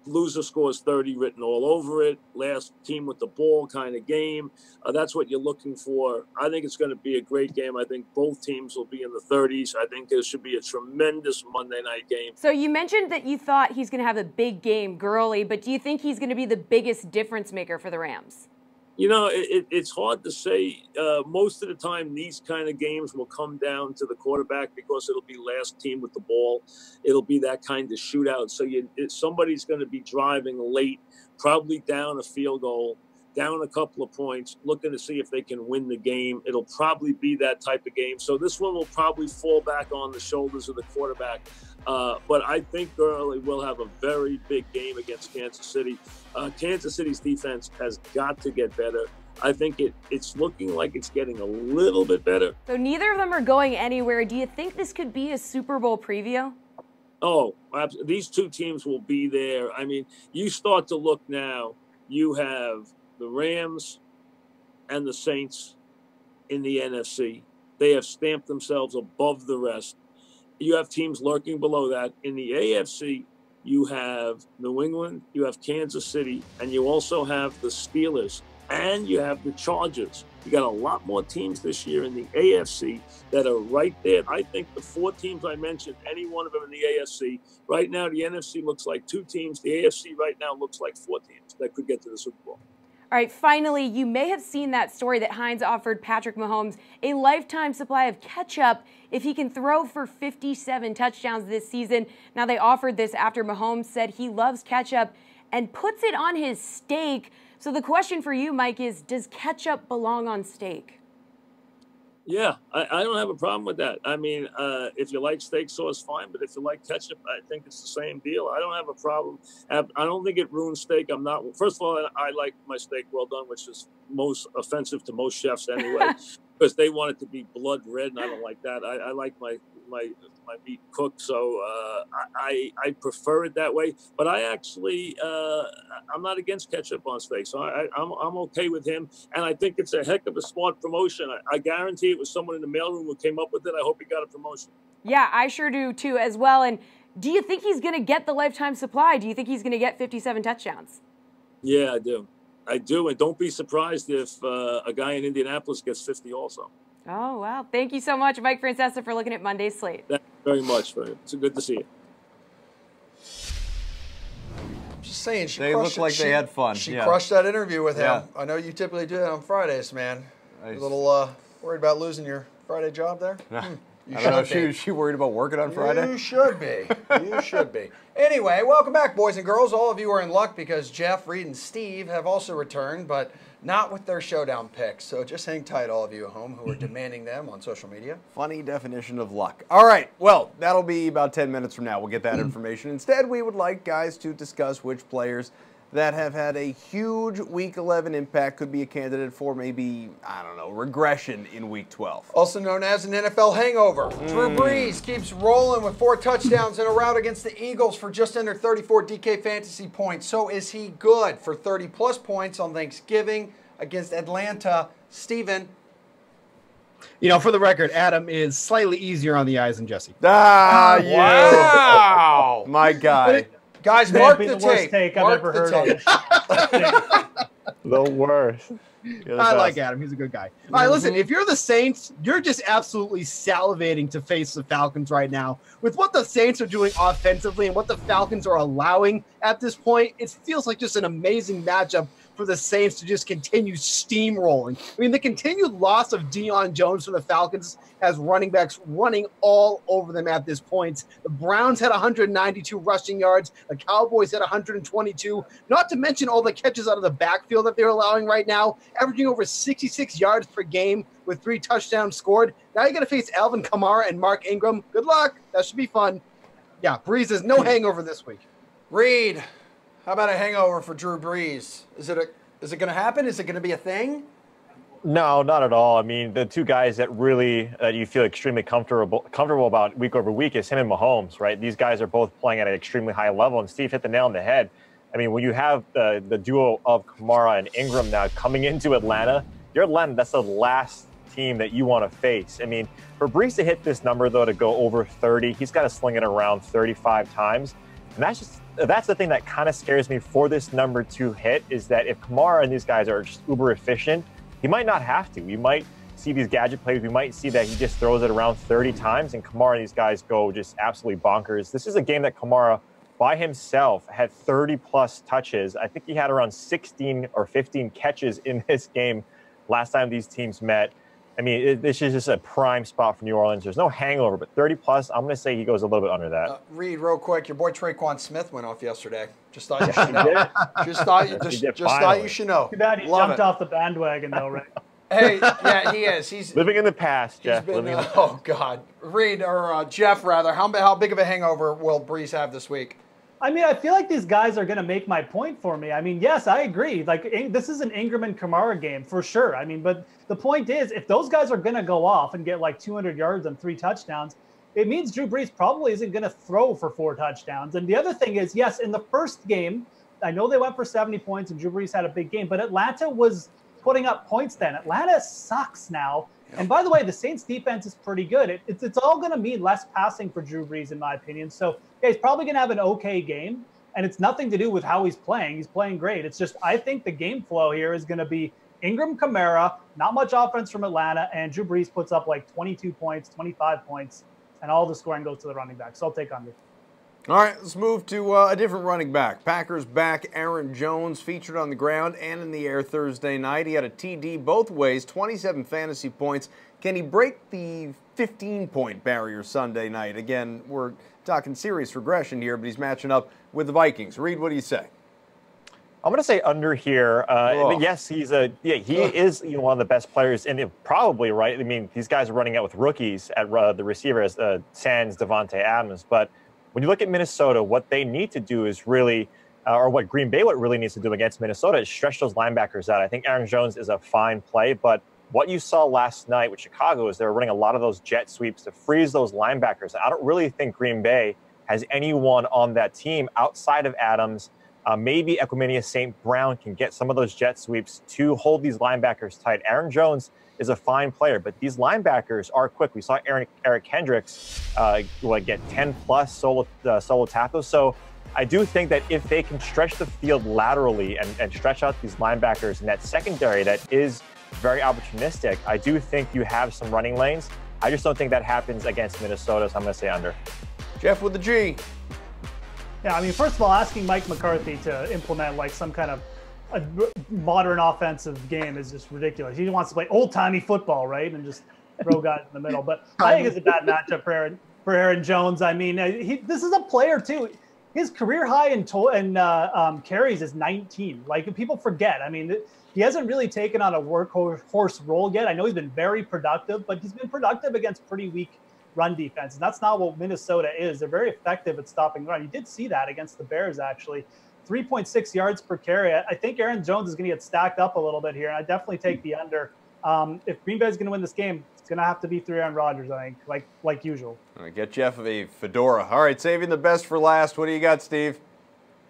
loser scores 30 written all over it. Last team with the ball kind of game. That's what you're looking for. I think it's going to be a great game. I think both teams will be in the 30s. I think there should be a tremendous Monday night game. So you mentioned that you thought he's going to have a big game, Gurley, but do you think he's going to be the biggest difference maker for the Rams? You know, it's hard to say. Most of the time, these kind of games will come down to the quarterback because it'll be last team with the ball. It'll be that kind of shootout. So somebody's going to be driving late, probably down a field goal, down a couple of points, looking to see if they can win the game. It'll probably be that type of game. So this one will probably fall back on the shoulders of the quarterback. But I think Gurley will have a very big game against Kansas City. Kansas City's defense has got to get better. I think it's looking like it's getting a little bit better. So neither of them are going anywhere. Do you think this could be a Super Bowl preview? Oh, these two teams will be there. I mean, you start to look now, you have the Rams and the Saints in the NFC. They have stamped themselves above the rest. You have teams lurking below that. In the AFC, you have New England, you have Kansas City, and you also have the Steelers, and you have the Chargers. You got a lot more teams this year in the AFC that are right there. I think the 4 teams I mentioned, any one of them in the AFC, right now the NFC looks like 2 teams. The AFC right now looks like 4 teams that could get to the Super Bowl. All right, finally, you may have seen that story that Heinz offered Patrick Mahomes a lifetime supply of ketchup if he can throw for 57 touchdowns this season. Now, they offered this after Mahomes said he loves ketchup and puts it on his steak. So the question for you, Mike, is does ketchup belong on steak? Yeah, I don't have a problem with that. I mean, if you like steak sauce, fine. But if you like ketchup, I think it's the same deal. I don't have a problem. I don't think it ruins steak. First of all, I like my steak well done, which is most offensive to most chefs anyway, because they want it to be blood red, and I don't like that. I like my meat cooked, so I prefer it that way. But I actually I'm not against ketchup on steak, so I'm okay with him. And I think it's a heck of a smart promotion. I guarantee it was someone in the mailroom who came up with it. I hope he got a promotion. Yeah, I sure do too as well. And Do you think he's going to get the lifetime supply? Do you think he's going to get 57 touchdowns? Yeah, I do. I do. And don't be surprised if a guy in Indianapolis gets 50 also. Oh, wow. Thank you so much, Mike Francesa, for looking at Monday's slate. Thank you very much. It's good to see you. Just saying, they look like they had fun. She crushed that interview with him. I know you typically do that on Fridays, man. Nice. A little worried about losing your Friday job there? You I don't know. She worried about working on Friday? You should be. You should be. Anyway, welcome back, boys and girls. All of you are in luck because Jeff, Reed, and Steve have also returned, but not with their showdown picks. So just hang tight, all of you at home who are demanding them on social media. Funny definition of luck. All right. Well, that'll be about 10 minutes from now. We'll get that information. Instead, we would like guys to discuss which players that have had a huge Week 11 impact could be a candidate for maybe, I don't know, regression in Week 12. Also known as an NFL hangover. Drew Brees keeps rolling with 4 touchdowns in a rout against the Eagles for just under 34 DK fantasy points. So is he good for 30-plus points on Thanksgiving against Atlanta? Steven? You know, for the record, Adam is slightly easier on the eyes than Jesse. Wow. My guy. Guys, mark the worst tape. Take I've ever heard on this. The worst. I like Adam. He's a good guy. All right, listen, if you're the Saints, you're just absolutely salivating to face the Falcons right now. With what the Saints are doing offensively and what the Falcons are allowing at this point, it feels like just an amazing matchup for the Saints to just continue steamrolling. I mean, the continued loss of Deion Jones for the Falcons has running backs running all over them at this point. The Browns had 192 rushing yards. The Cowboys had 122. Not to mention all the catches out of the backfield that they're allowing right now, averaging over 66 yards per game with 3 touchdowns scored. Now you're going to face Alvin Kamara and Mark Ingram. Good luck. That should be fun. Yeah, Breeze is no hangover this week. Reed, how about a hangover for Drew Brees? Is it going to happen? Is it going to be a thing? No, not at all. I mean, the two guys that really you feel extremely comfortable about week over week is him and Mahomes, right? These guys are both playing at an extremely high level, and Steve hit the nail on the head. I mean, when you have the duo of Kamara and Ingram now coming into Atlanta, you're Atlanta. That's the last team that you want to face. I mean, for Brees to hit this number, though, to go over 30, he's got to sling it around 35 times. And that's the thing that kind of scares me for this number 2 hit, is that if Kamara and these guys are just uber efficient, he might not have to. We might see these gadget plays. We might see that he just throws it around 30 times and Kamara and these guys go just absolutely bonkers. This is a game that Kamara by himself had 30-plus touches. I think he had around 16 or 15 catches in this game last time these teams met. I mean, this is just a prime spot for New Orleans. There's no hangover, but 30-plus, I'm going to say he goes a little bit under that. Reed, real quick, your boy Traquan Smith went off yesterday. Just thought you should know. Just thought you should know. Too bad he jumped off the bandwagon, though, right? Hey, yeah, he is. He's living in the past, Jeff. Oh, God. Reed, or Jeff, rather, how big of a hangover will Brees have this week? I mean, I feel like these guys are going to make my point for me. I mean, yes, I agree. Like, this is an Ingram and Kamara game for sure. I mean, but the point is, if those guys are going to go off and get like 200 yards and 3 touchdowns, it means Drew Brees probably isn't going to throw for 4 touchdowns. And the other thing is, yes, in the first game, I know they went for 70 points and Drew Brees had a big game, but Atlanta was putting up points then. Atlanta sucks now. And by the way, the Saints defense is pretty good. It's all going to mean less passing for Drew Brees, in my opinion. So yeah, he's probably going to have an okay game, and it's nothing to do with how he's playing. He's playing great. It's just I think the game flow here is going to be Ingram, Kamara, not much offense from Atlanta, and Drew Brees puts up like 22 points, 25 points, and all the scoring goes to the running back. So I'll take under. All right, let's move to a different running back. Packers back Aaron Jones featured on the ground and in the air Thursday night. He had a TD both ways, 27 fantasy points. Can he break the 15-point barrier Sunday night? Again, we're talking serious regression here, but he's matching up with the Vikings. Reed, what do you say? I'm going to say under here. But yes, he is one of the best players, and probably right. I mean, these guys are running out with rookies at the receiver as Sans Devontae Adams, but when you look at Minnesota, what they need to do is really, or what Green Bay really needs to do against Minnesota is stretch those linebackers out. I think Aaron Jones is a fine play, but what you saw last night with Chicago is they were running a lot of those jet sweeps to freeze those linebackers. I don't really think Green Bay has anyone on that team outside of Adams Maybe Equanimeous St. Brown can get some of those jet sweeps to hold these linebackers tight. Aaron Jones is a fine player, but these linebackers are quick. We saw Eric Kendricks get 10-plus solo tackles. So I do think that if they can stretch the field laterally and stretch out these linebackers in that secondary that is very opportunistic, I do think you have some running lanes. I just don't think that happens against Minnesota, so I'm going to say under. Jeff with the G. Yeah, I mean, first of all, asking Mike McCarthy to implement like some kind of a modern offensive game is just ridiculous. He wants to play old-timey football, right, and just throw guys in the middle. But I think it's a bad matchup for Aaron Jones. I mean, this is a player too. His career high in carries is 19. Like, people forget. I mean, he hasn't really taken on a workhorse role yet. I know he's been very productive, but he's been productive against pretty weak run defense. And that's not what Minnesota is. They're very effective at stopping the run. You did see that against the Bears, actually. 3.6 yards per carry. I think Aaron Jones is going to get stacked up a little bit here, and I definitely take the under. If Green Bay is going to win this game, it's going to have to be through Aaron Rodgers, I think, like usual. All right, get Jeff a fedora. All right, saving the best for last. What do you got, Steve?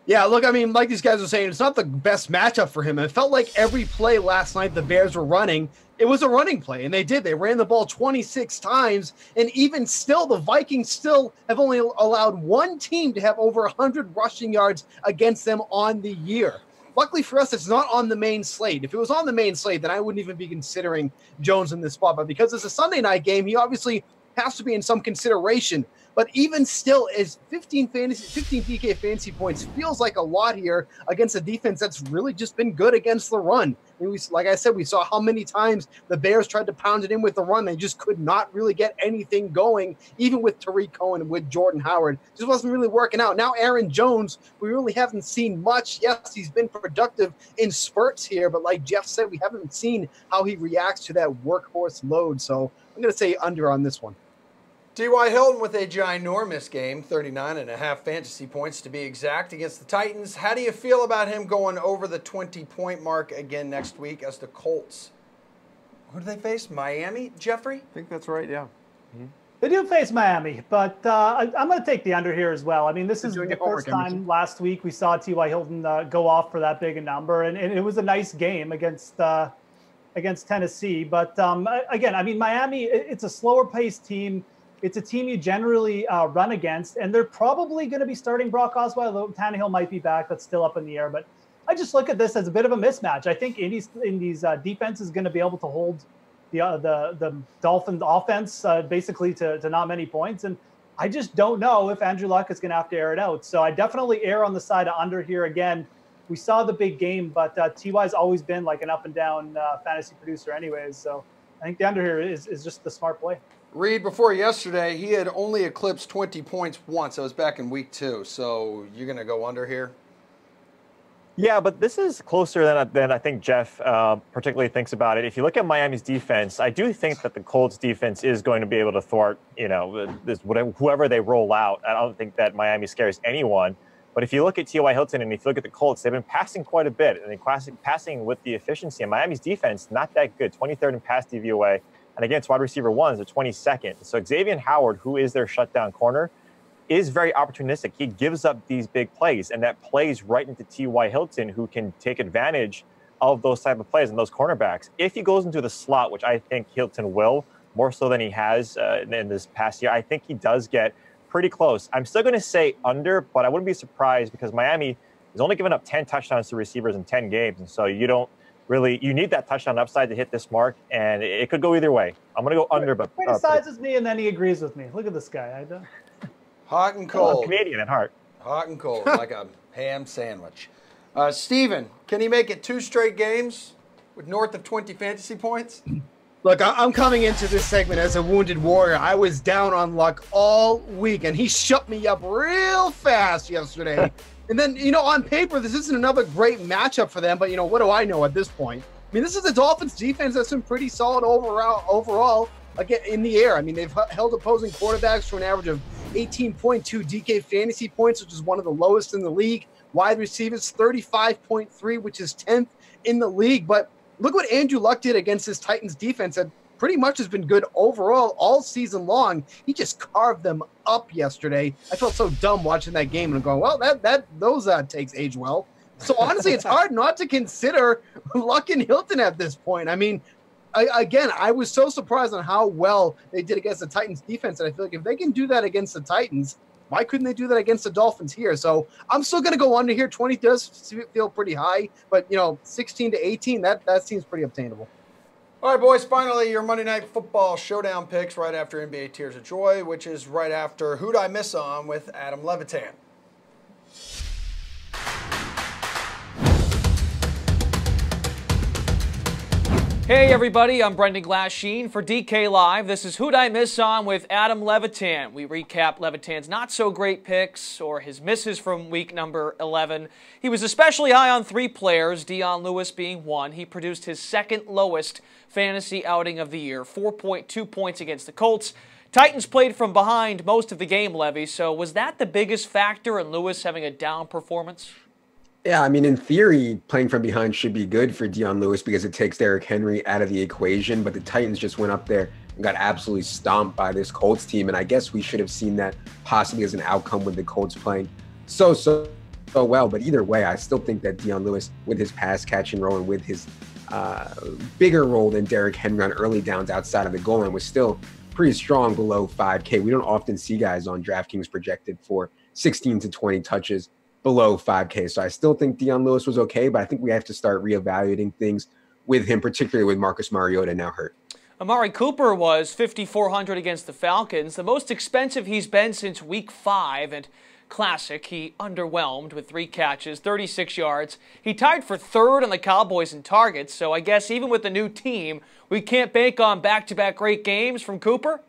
Yeah, look, I mean, like these guys were saying, it's not the best matchup for him. It felt like every play last night the Bears were running, it was a running play, and they did. They ran the ball 26 times, and even still, the Vikings still have only allowed one team to have over 100 rushing yards against them on the year. Luckily for us, it's not on the main slate. If it was on the main slate, then I wouldn't even be considering Jones in this spot. But because it's a Sunday night game, he obviously has to be in some consideration. But even still, as 15 DK fantasy points feels like a lot here against a defense that's really just been good against the run. I mean, like I said, we saw how many times the Bears tried to pound it in with the run. They just could not really get anything going, even with Tariq Cohen and with Jordan Howard. Just wasn't really working out. Now Aaron Jones, we really haven't seen much. Yes, he's been productive in spurts here, but like Jeff said, we haven't seen how he reacts to that workhorse load. So I'm going to say under on this one. T.Y. Hilton with a ginormous game, 39.5 fantasy points to be exact, against the Titans. How do you feel about him going over the 20-point mark again next week as the Colts? Who do they face? Miami, Jeffrey? I think that's right, yeah. Mm-hmm. They do face Miami, but I'm going to take the under here as well. I mean, this is the first time last week we saw T.Y. Hilton go off for that big a number, and it was a nice game against Tennessee. But again, I mean, Miami, it's a slower-paced team. It's a team you generally run against, and they're probably going to be starting Brock Osweiler. Though Tannehill might be back. That's still up in the air. But I just look at this as a bit of a mismatch. I think Indy's defense is going to be able to hold the Dolphins offense basically to not many points. And I just don't know if Andrew Luck is going to have to air it out. So I definitely err on the side of under here again. We saw the big game, but T.Y.'s always been like an up and down fantasy producer anyways. So I think the under here is just the smart play. Reed, before yesterday, he had only eclipsed 20 points once. That was back in week 2. So you're going to go under here? Yeah, but this is closer than I think Jeff particularly thinks about it. If you look at Miami's defense, I do think that the Colts defense is going to be able to thwart, whoever they roll out. I don't think that Miami scares anyone. But if you look at T.Y. Hilton and if you look at the Colts, they've been passing quite a bit. And they're passing with the efficiency. And Miami's defense, not that good, 23rd in pass DVOA. And against wide receiver ones, they're 22nd. So Xavier Howard, who is their shutdown corner, is very opportunistic. He gives up these big plays, and that plays right into T.Y. Hilton, who can take advantage of those type of plays and those cornerbacks. If he goes into the slot, which I think Hilton will, more so than he has in this past year, I think he does get pretty close. I'm still going to say under, but I wouldn't be surprised because Miami has only given up 10 touchdowns to receivers in 10 games, and so you need that touchdown upside to hit this mark, and it could go either way. I'm going to go under, but criticizes me and then he agrees with me. Look at this guy. Hot and cold. I'm Canadian at heart. Hot and cold, like a ham sandwich. Steven, can he make it 2 straight games with north of 20 fantasy points? Look, I'm coming into this segment as a wounded warrior. I was down on Luck all week, and he shut me up real fast yesterday. And then, on paper, this isn't another great matchup for them, but, what do I know at this point? I mean, this is the Dolphins defense that's been pretty solid overall again, in the air. I mean, they've held opposing quarterbacks to an average of 18.2 DK fantasy points, which is one of the lowest in the league. Wide receivers, 35.3, which is 10th in the league. But look what Andrew Luck did against this Titans defense that pretty much has been good overall all season long. He just carved them up yesterday. I felt so dumb watching that game and going, well, those takes age well. So honestly, it's hard not to consider Luck and Hilton at this point. I mean, I was so surprised on how well they did against the Titans defense. And I feel like if they can do that against the Titans, why couldn't they do that against the Dolphins here? So I'm still going to go under here. 20 does feel pretty high, but 16 to 18, that seems pretty obtainable. All right, boys, finally, your Monday Night Football Showdown picks right after NBA Tears of Joy, which is right after Who'd I Miss On with Adam Levitan. Hey everybody, I'm Brendan Glasheen for DK Live. This is Who'd I Miss On with Adam Levitan. We recap Levitan's not-so-great picks or his misses from week number 11. He was especially high on 3 players, Dion Lewis being one. He produced his second lowest fantasy outing of the year, 4.2 points against the Colts. Titans played from behind most of the game, Levy, so was that the biggest factor in Lewis having a down performance? Yeah, I mean, in theory, playing from behind should be good for Dion Lewis because it takes Derrick Henry out of the equation. But the Titans just went up there and got absolutely stomped by this Colts team. And I guess we should have seen that possibly as an outcome with the Colts playing so well. But either way, I still think that Dion Lewis, with his pass catching role and with his bigger role than Derrick Henry on early downs outside of the goal line, was still pretty strong below 5K. We don't often see guys on DraftKings projected for 16 to 20 touches below 5K. So I still think Dion Lewis was okay, but I think we have to start reevaluating things with him, particularly with Marcus Mariota now hurt. Amari Cooper was $5,400 against the Falcons, the most expensive he's been since week 5, and classic, he underwhelmed with 3 catches, 36 yards. He tied for 3rd on the Cowboys in targets, so I guess even with the new team, we can't bank on back-to-back great games from Cooper?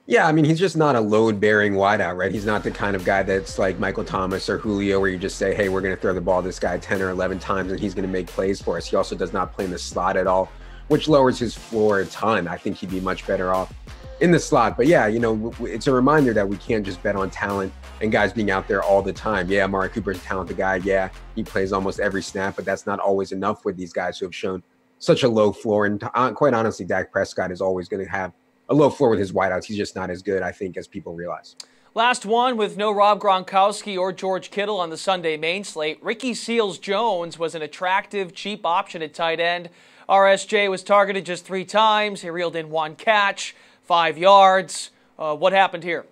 Yeah, I mean, he's just not a load-bearing wideout, right? He's not the kind of guy that's like Michael Thomas or Julio where you just say, hey, we're going to throw the ball to this guy 10 or 11 times and he's going to make plays for us. He also does not play in the slot at all, which lowers his floor a ton. I think he'd be much better off in the slot. But yeah, it's a reminder that we can't just bet on talent and guys being out there all the time. Yeah, Amari Cooper's a talented guy. Yeah, he plays almost every snap, but that's not always enough with these guys who have shown such a low floor. And quite honestly, Dak Prescott is always going to have a low floor with his wideouts. He's just not as good, I think, as people realize. Last one with no Rob Gronkowski or George Kittle on the Sunday main slate. Ricky Seals-Jones was an attractive, cheap option at tight end. RSJ was targeted just 3 times. He reeled in 1 catch, 5 yards. What happened here?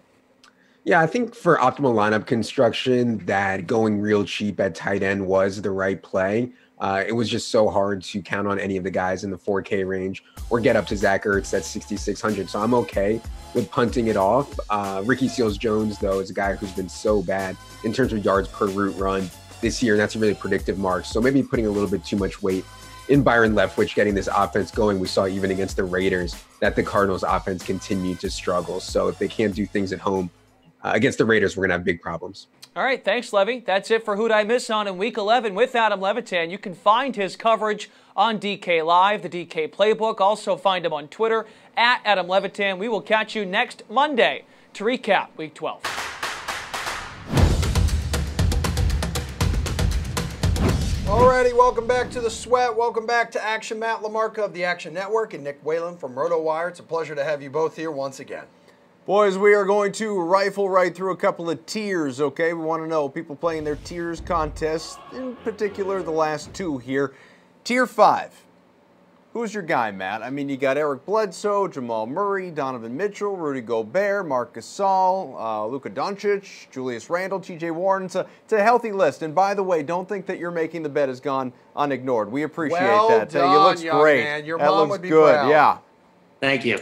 Yeah, I think for optimal lineup construction, that going real cheap at tight end was the right play. It was just so hard to count on any of the guys in the 4K range or get up to Zach Ertz at 6,600. So I'm okay with punting it off. Ricky Seals-Jones, though, is a guy who's been so bad in terms of yards per route run this year, and that's a really predictive mark. So maybe putting a little bit too much weight in Byron Leftwich getting this offense going. We saw even against the Raiders that the Cardinals offense continued to struggle. So if they can't do things at home against the Raiders, we're going to have big problems. All right, thanks, Levy. That's it for Who'd I Miss On in Week 11 with Adam Levitan. You can find his coverage on DK Live, the DK Playbook. Also find him on Twitter, at Adam Levitan. We will catch you next Monday to recap Week 12. Alrighty, welcome back to the Sweat. Welcome back to Action. Matt LaMarca of the Action Network and Nick Whalen from RotoWire. It's a pleasure to have you both here once again. Boys, we are going to rifle right through a couple of tiers, okay? We want to know people playing their tiers contests, in particular the last 2 here. Tier 5. Who's your guy, Matt? I mean, you got Eric Bledsoe, Jamal Murray, Donovan Mitchell, Rudy Gobert, Marc Gasol, Luka Doncic, Julius Randle, TJ Warren. It's a healthy list. And by the way, don't think that you're making the bet has gone unignored. We appreciate that. Done, you looks young great. Man. Your that mom looks would be good. proud. Yeah. Thank you.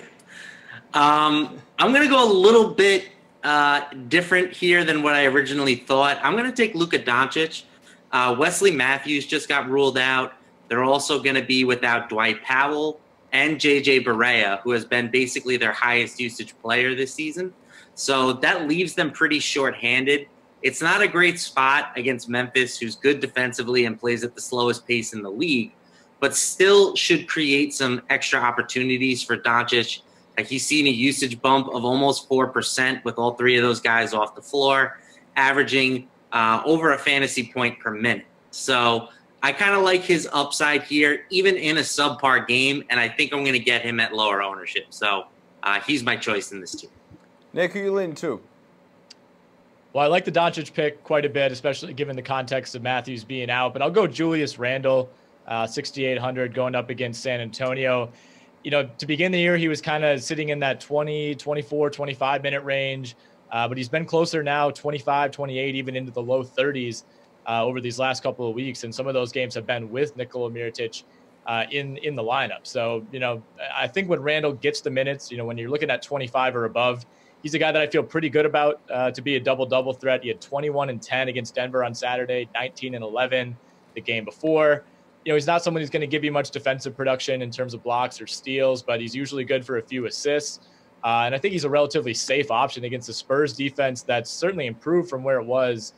I'm going to go a little bit different here than what I originally thought. I'm going to take Luka Doncic. Wesley Matthews just got ruled out. They're also going to be without Dwight Powell and J.J. Barea, who has been basically their highest usage player this season. So that leaves them pretty shorthanded. It's not a great spot against Memphis, who's good defensively and plays at the slowest pace in the league, but still should create some extra opportunities for Doncic. Like, he's seen a usage bump of almost 4% with all 3 of those guys off the floor, averaging over a fantasy point per minute. So I kind of like his upside here, even in a subpar game, and I think I'm going to get him at lower ownership. So he's my choice in this team. Nick, who you leaning to? Well, I like the Doncic pick quite a bit, especially given the context of Matthews being out. But I'll go Julius Randle, 6,800 going up against San Antonio. You know, to begin the year, he was kind of sitting in that 20, 24, 25-minute range. But he's been closer now, 25, 28, even into the low 30s over these last couple of weeks. And some of those games have been with Nikola Mirotic in the lineup. So, you know, I think when Randle gets the minutes, you know, when you're looking at 25 or above, he's a guy that I feel pretty good about to be a double-double threat. He had 21 and 10 against Denver on Saturday, 19 and 11 the game before. You know, he's not someone who's going to give you much defensive production in terms of blocks or steals, but he's usually good for a few assists. And I think he's a relatively safe option against the Spurs defense that's certainly improved from where it was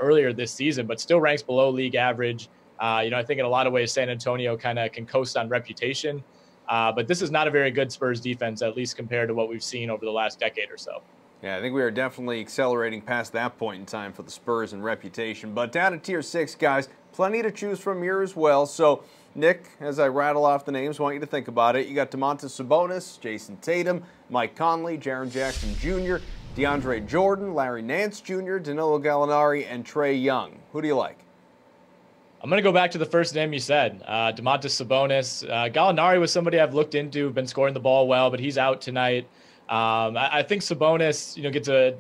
earlier this season, but still ranks below league average. You know, I think in a lot of ways, San Antonio kind of can coast on reputation. But this is not a very good Spurs defense, at least compared to what we've seen over the last decade or so. Yeah, I think we are definitely accelerating past that point in time for the Spurs and reputation. But down to Tier 6, guys, plenty to choose from here as well. So, Nick, as I rattle off the names, I want you to think about it. You got Domantas Sabonis, Jason Tatum, Mike Conley, Jaren Jackson Jr., DeAndre Jordan, Larry Nance Jr., Danilo Gallinari, and Trae Young. Who do you like? I'm going to go back to the first name you said, Domantas Sabonis. Gallinari was somebody I've looked into, been scoring the ball well, but he's out tonight. I think Sabonis, you know, gets a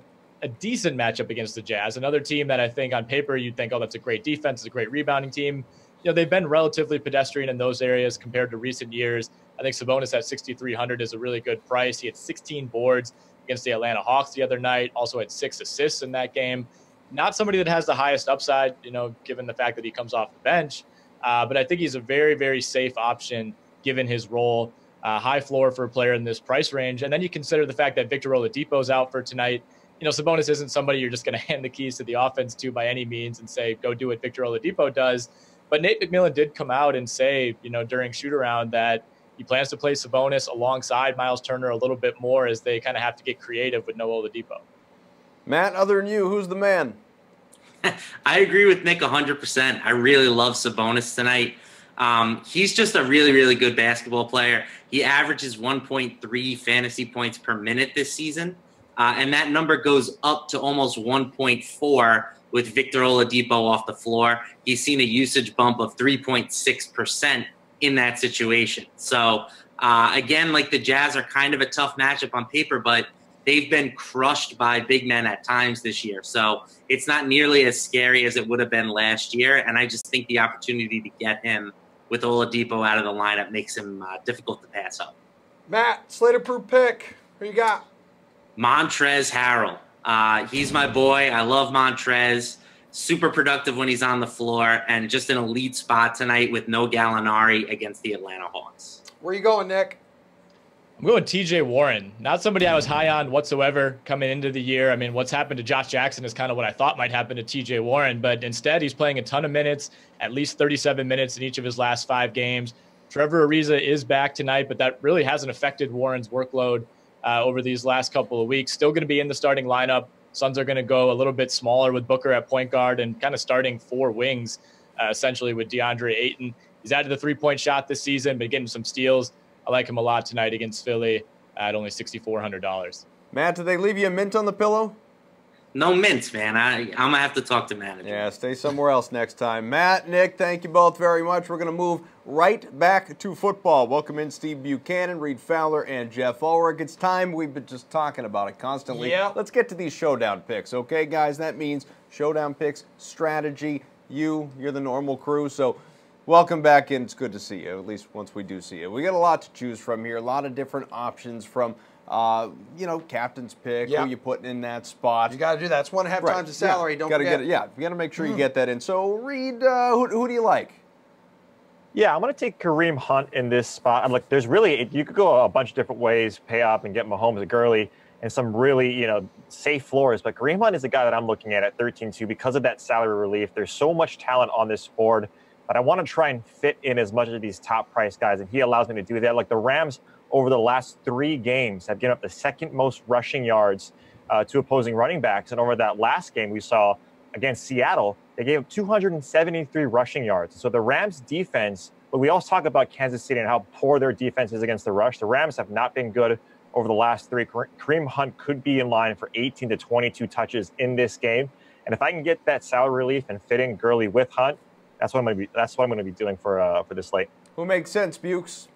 decent matchup against the Jazz, another team that I think on paper you'd think, oh, that's a great defense, it's a great rebounding team. You know, they've been relatively pedestrian in those areas compared to recent years. I think Sabonis at 6,300 is a really good price. He had 16 boards against the Atlanta Hawks the other night, also had 6 assists in that game. Not somebody that has the highest upside, you know, given the fact that he comes off the bench. But I think he's a very, very safe option given his role. High floor for a player in this price range. And then you consider the fact that Victor Oladipo's out for tonight. You know, Sabonis isn't somebody you're just going to hand the keys to the offense to by any means and say, go do what Victor Oladipo does. But Nate McMillan did come out and say, you know, during shoot-around that he plans to play Sabonis alongside Miles Turner a little bit more as they kind of have to get creative with no Oladipo. Matt, other than you, who's the man? I agree with Nick 100%. I really love Sabonis tonight. He's just a really, really good basketball player. He averages 1.3 fantasy points per minute this season, and that number goes up to almost 1.4 with Victor Oladipo off the floor. He's seen a usage bump of 3.6% in that situation. So, again, like the Jazz are kind of a tough matchup on paper, but they've been crushed by big men at times this year. So it's not nearly as scary as it would have been last year. And I just think the opportunity to get him with Oladipo out of the lineup makes him difficult to pass up. Matt, Slater-proof pick. Who you got? Montrezl Harrell. He's my boy. I love Montrez. Super productive when he's on the floor and just an elite spot tonight with no Gallinari against the Atlanta Hawks. Where you going, Nick? I'm going TJ Warren. Not somebody I was high on whatsoever coming into the year. I mean, what's happened to Josh Jackson is kind of what I thought might happen to TJ Warren, but instead he's playing a ton of minutes, at least 37 minutes in each of his last 5 games. Trevor Ariza is back tonight, but that really hasn't affected Warren's workload over these last couple of weeks. Still going to be in the starting lineup. Suns are going to go a little bit smaller with Booker at point guard and kind of starting 4 wings, essentially with DeAndre Ayton. He's added the 3-point shot this season, but getting some steals. I like him a lot tonight against Philly at only $6,400. Matt, did they leave you a mint on the pillow? No mints, man. I'm going to have to talk to manager. Yeah, stay somewhere else next time. Matt, Nick, thank you both very much. We're going to move right back to football. Welcome in Steve Buchanan, Reed Fowler, and Jeff Ulrich. It's time. We've been just talking about it constantly. Yep. Let's get to these showdown picks, okay, guys? That means showdown picks, strategy. You're the normal crew, so welcome back in. It's good to see you, at least once we do see you. We got a lot to choose from here, a lot of different options from, you know, captain's pick, who you putting in that spot. You got to do that. It's 1.5 times the salary. Don't forget. Get it. Yeah, you got to make sure you get that in. So, Reed, who do you like? Yeah, I'm going to take Kareem Hunt in this spot. Look, there's really, you could go a bunch of different ways, pay up and get Mahomes and Gurley and some really, you know, safe floors. But Kareem Hunt is the guy that I'm looking at 13-2 because of that salary relief. There's so much talent on this board. But I want to try and fit in as much of these top price guys, and he allows me to do that. Like the Rams over the last 3 games have given up the 2nd most rushing yards to opposing running backs. And over that last game we saw against Seattle, They gave up 273 rushing yards. So the Rams defense, but we always talk about Kansas City and how poor their defense is against the rush. The Rams have not been good over the last three. Kareem Hunt could be in line for 18 to 22 touches in this game. And if I can get that salary relief and fit in Gurley with Hunt, that's what I'm going to be doing for this slate. Who makes sense, Bukes?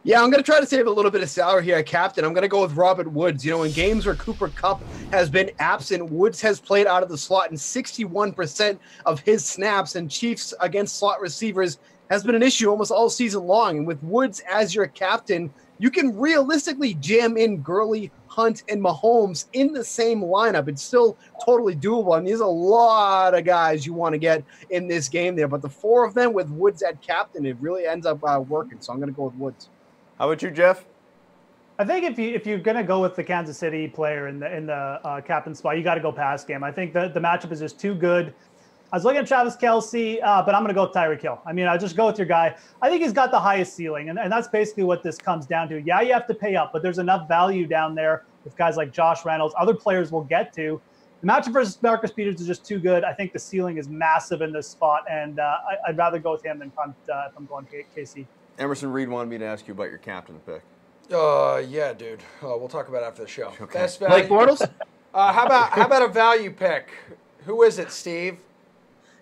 Yeah, I'm going to try to save a little bit of salary here at captain. I'm going to go with Robert Woods. You know, in games where Cooper Kupp has been absent, Woods has played out of the slot in 61% of his snaps, and Chiefs against slot receivers has been an issue almost all season long. And with Woods as your captain, you can realistically jam in Gurley, Hunt, and Mahomes in the same lineup. It's still totally doable. I mean, there's a lot of guys you want to get in this game there, but the four of them with Woods at captain, it really ends up working. So I'm going to go with Woods. How about you, Jeff? I think if you're going to go with the Kansas City player in the captain spot, you got to go pass game. I think the matchup is just too good. I was looking at Travis Kelce, but I'm going to go with Tyreek Hill. I mean, I'll just go with your guy. I think he's got the highest ceiling, and that's basically what this comes down to. Yeah, you have to pay up, but there's enough value down there with guys like Josh Reynolds. Other players will get to. The matchup versus Marcus Peters is just too good. I think the ceiling is massive in this spot, and I'd rather go with him than Hunt if I'm going KC. Emerson Reed wanted me to ask you about your captain pick. Yeah, dude. We'll talk about it after the show. Okay. Best value. Blake Bortles? How about a value pick? Who is it, Steve?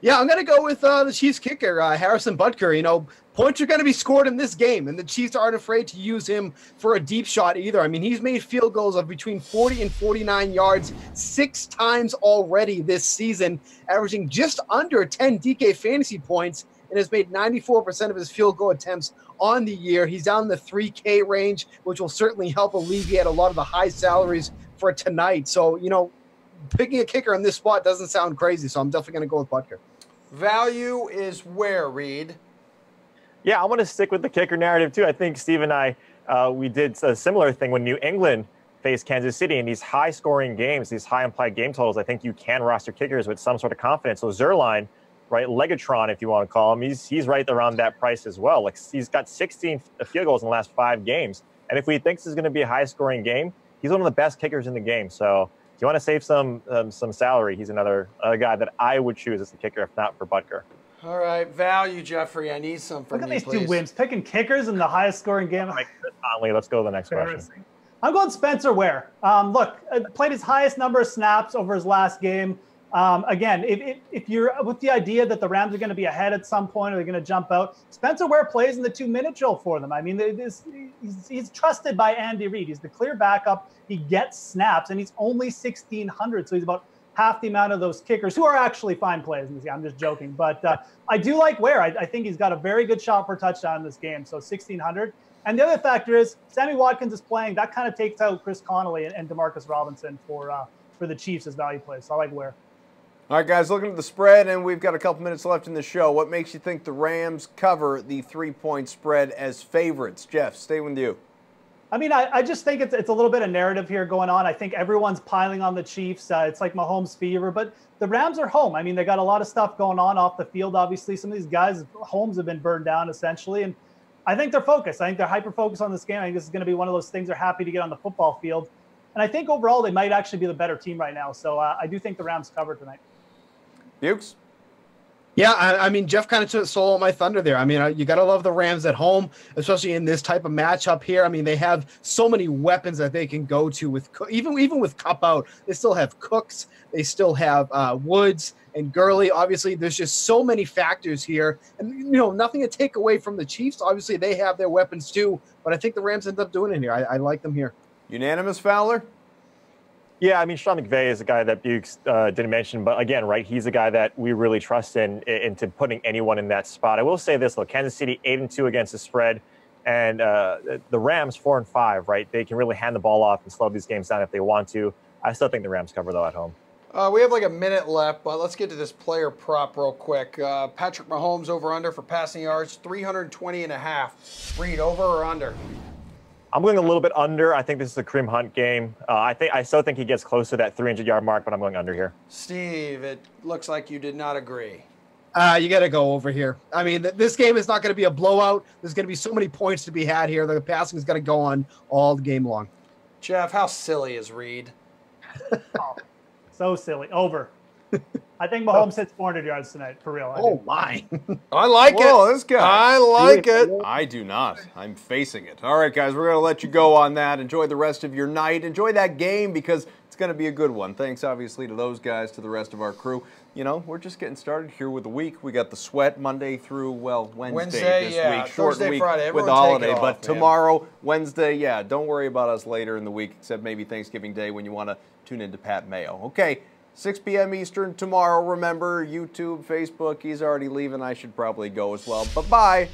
Yeah, I'm going to go with the Chiefs kicker, Harrison Butker. You know, points are going to be scored in this game, and the Chiefs aren't afraid to use him for a deep shot either. I mean, he's made field goals of between 40 and 49 yards 6 times already this season, averaging just under 10 DK fantasy points, and has made 94% of his field goal attempts on the year. He's down in the 3K range, which will certainly help alleviate a lot of the high salaries for tonight. So, you know, picking a kicker in this spot doesn't sound crazy, so I'm definitely going to go with Butker. Value is where, Reed? Yeah, I want to stick with the kicker narrative, too. I think Steve and I, we did a similar thing when New England faced Kansas City in these high-scoring games, these high-implied game totals. I think you can roster kickers with some sort of confidence. So Zerline, right, Legatron, if you want to call him, he's right around that price as well. Like, he's got 16 field goals in the last 5 games. And if we think this is going to be a high-scoring game, he's one of the best kickers in the game. So if you want to save some salary, he's another guy that I would choose as the kicker, if not for Butker. All right, value, Jeffrey. I need some from Look at you, these please. two wimps picking kickers in the highest scoring game. Conley, let's go to the next question. I'm going Spencer Ware. Look, played his highest number of snaps over his last game. Again, if you're with the idea that the Rams are going to be ahead at some point or they're going to jump out, Spencer Ware plays in the 2-minute drill for them. I mean, he's trusted by Andy Reid. He's the clear backup. He gets snaps, and he's only 1,600, so he's about half the amount of those kickers who are actually fine plays in this game. I'm just joking. But I do like Ware. I think he's got a very good shot for a touchdown in this game, so 1,600. And the other factor is Sammy Watkins is playing. That kind of takes out Chris Connolly and Demarcus Robinson for the Chiefs as value plays. So I like Ware. All right, guys, looking at the spread, and we've got a couple minutes left in the show. What makes you think the Rams cover the 3-point spread as favorites? Jeff, stay with you. I mean, I just think it's a little bit of narrative here going on. I think everyone's piling on the Chiefs. It's like Mahomes fever, but the Rams are home. I mean, they got a lot of stuff going on off the field. Obviously, some of these guys' homes have been burned down essentially, and I think they're focused. I think they're hyper-focused on this game. I think this is going to be one of those things they're happy to get on the football field. And I think overall they might actually be the better team right now. So I do think the Rams cover tonight. Bukes? Yeah, I mean, Jeff kind of stole my thunder there. I mean, you got to love the Rams at home, especially in this type of matchup here. I mean, they have so many weapons that they can go to with even with Kupp out. They still have Cooks. They still have Woods and Gurley. Obviously, there's just so many factors here. And, you know, nothing to take away from the Chiefs. Obviously, they have their weapons too. But I think the Rams end up doing it here. I like them here. Unanimous, Fowler? Yeah, I mean, Sean McVay is a guy that Bukes didn't mention, but again, right, he's a guy that we really trust into putting anyone in that spot. I will say this, though, Kansas City 8-2 against the spread, and the Rams 4-5, right? They can really hand the ball off and slow these games down if they want to. I still think the Rams cover, though, at home. We have like a minute left, but let's get to this player prop real quick. Patrick Mahomes over-under for passing yards, 320.5. Reed, over or under? I'm going a little bit under. I think this is a Kareem Hunt game. I still think he gets close to that 300-yard mark, but I'm going under here. Steve, it looks like you did not agree. You got to go over here. I mean, this game is not going to be a blowout. There's going to be so many points to be had here. The passing is going to go on all game long. Jeff, how silly is Reed? Oh, so silly. Over. I think Mahomes hits 400 yards tonight, for real. Oh, my. I like Whoa, it. this guy. I like it. I do not. I'm facing it. All right, guys, we're going to let you go on that. Enjoy the rest of your night. Enjoy that game because it's going to be a good one. Thanks, obviously, to those guys, to the rest of our crew. You know, we're just getting started here with the week. We got the sweat Monday through, well, Wednesday this week. Short Thursday, week Friday. with the Everyone holiday. take it But off, man. tomorrow, Wednesday, yeah, don't worry about us later in the week, except maybe Thanksgiving Day when you want to tune into Pat Mayo. Okay. 6 p.m. Eastern tomorrow. Remember, YouTube, Facebook, he's already leaving. I should probably go as well. Bye-bye.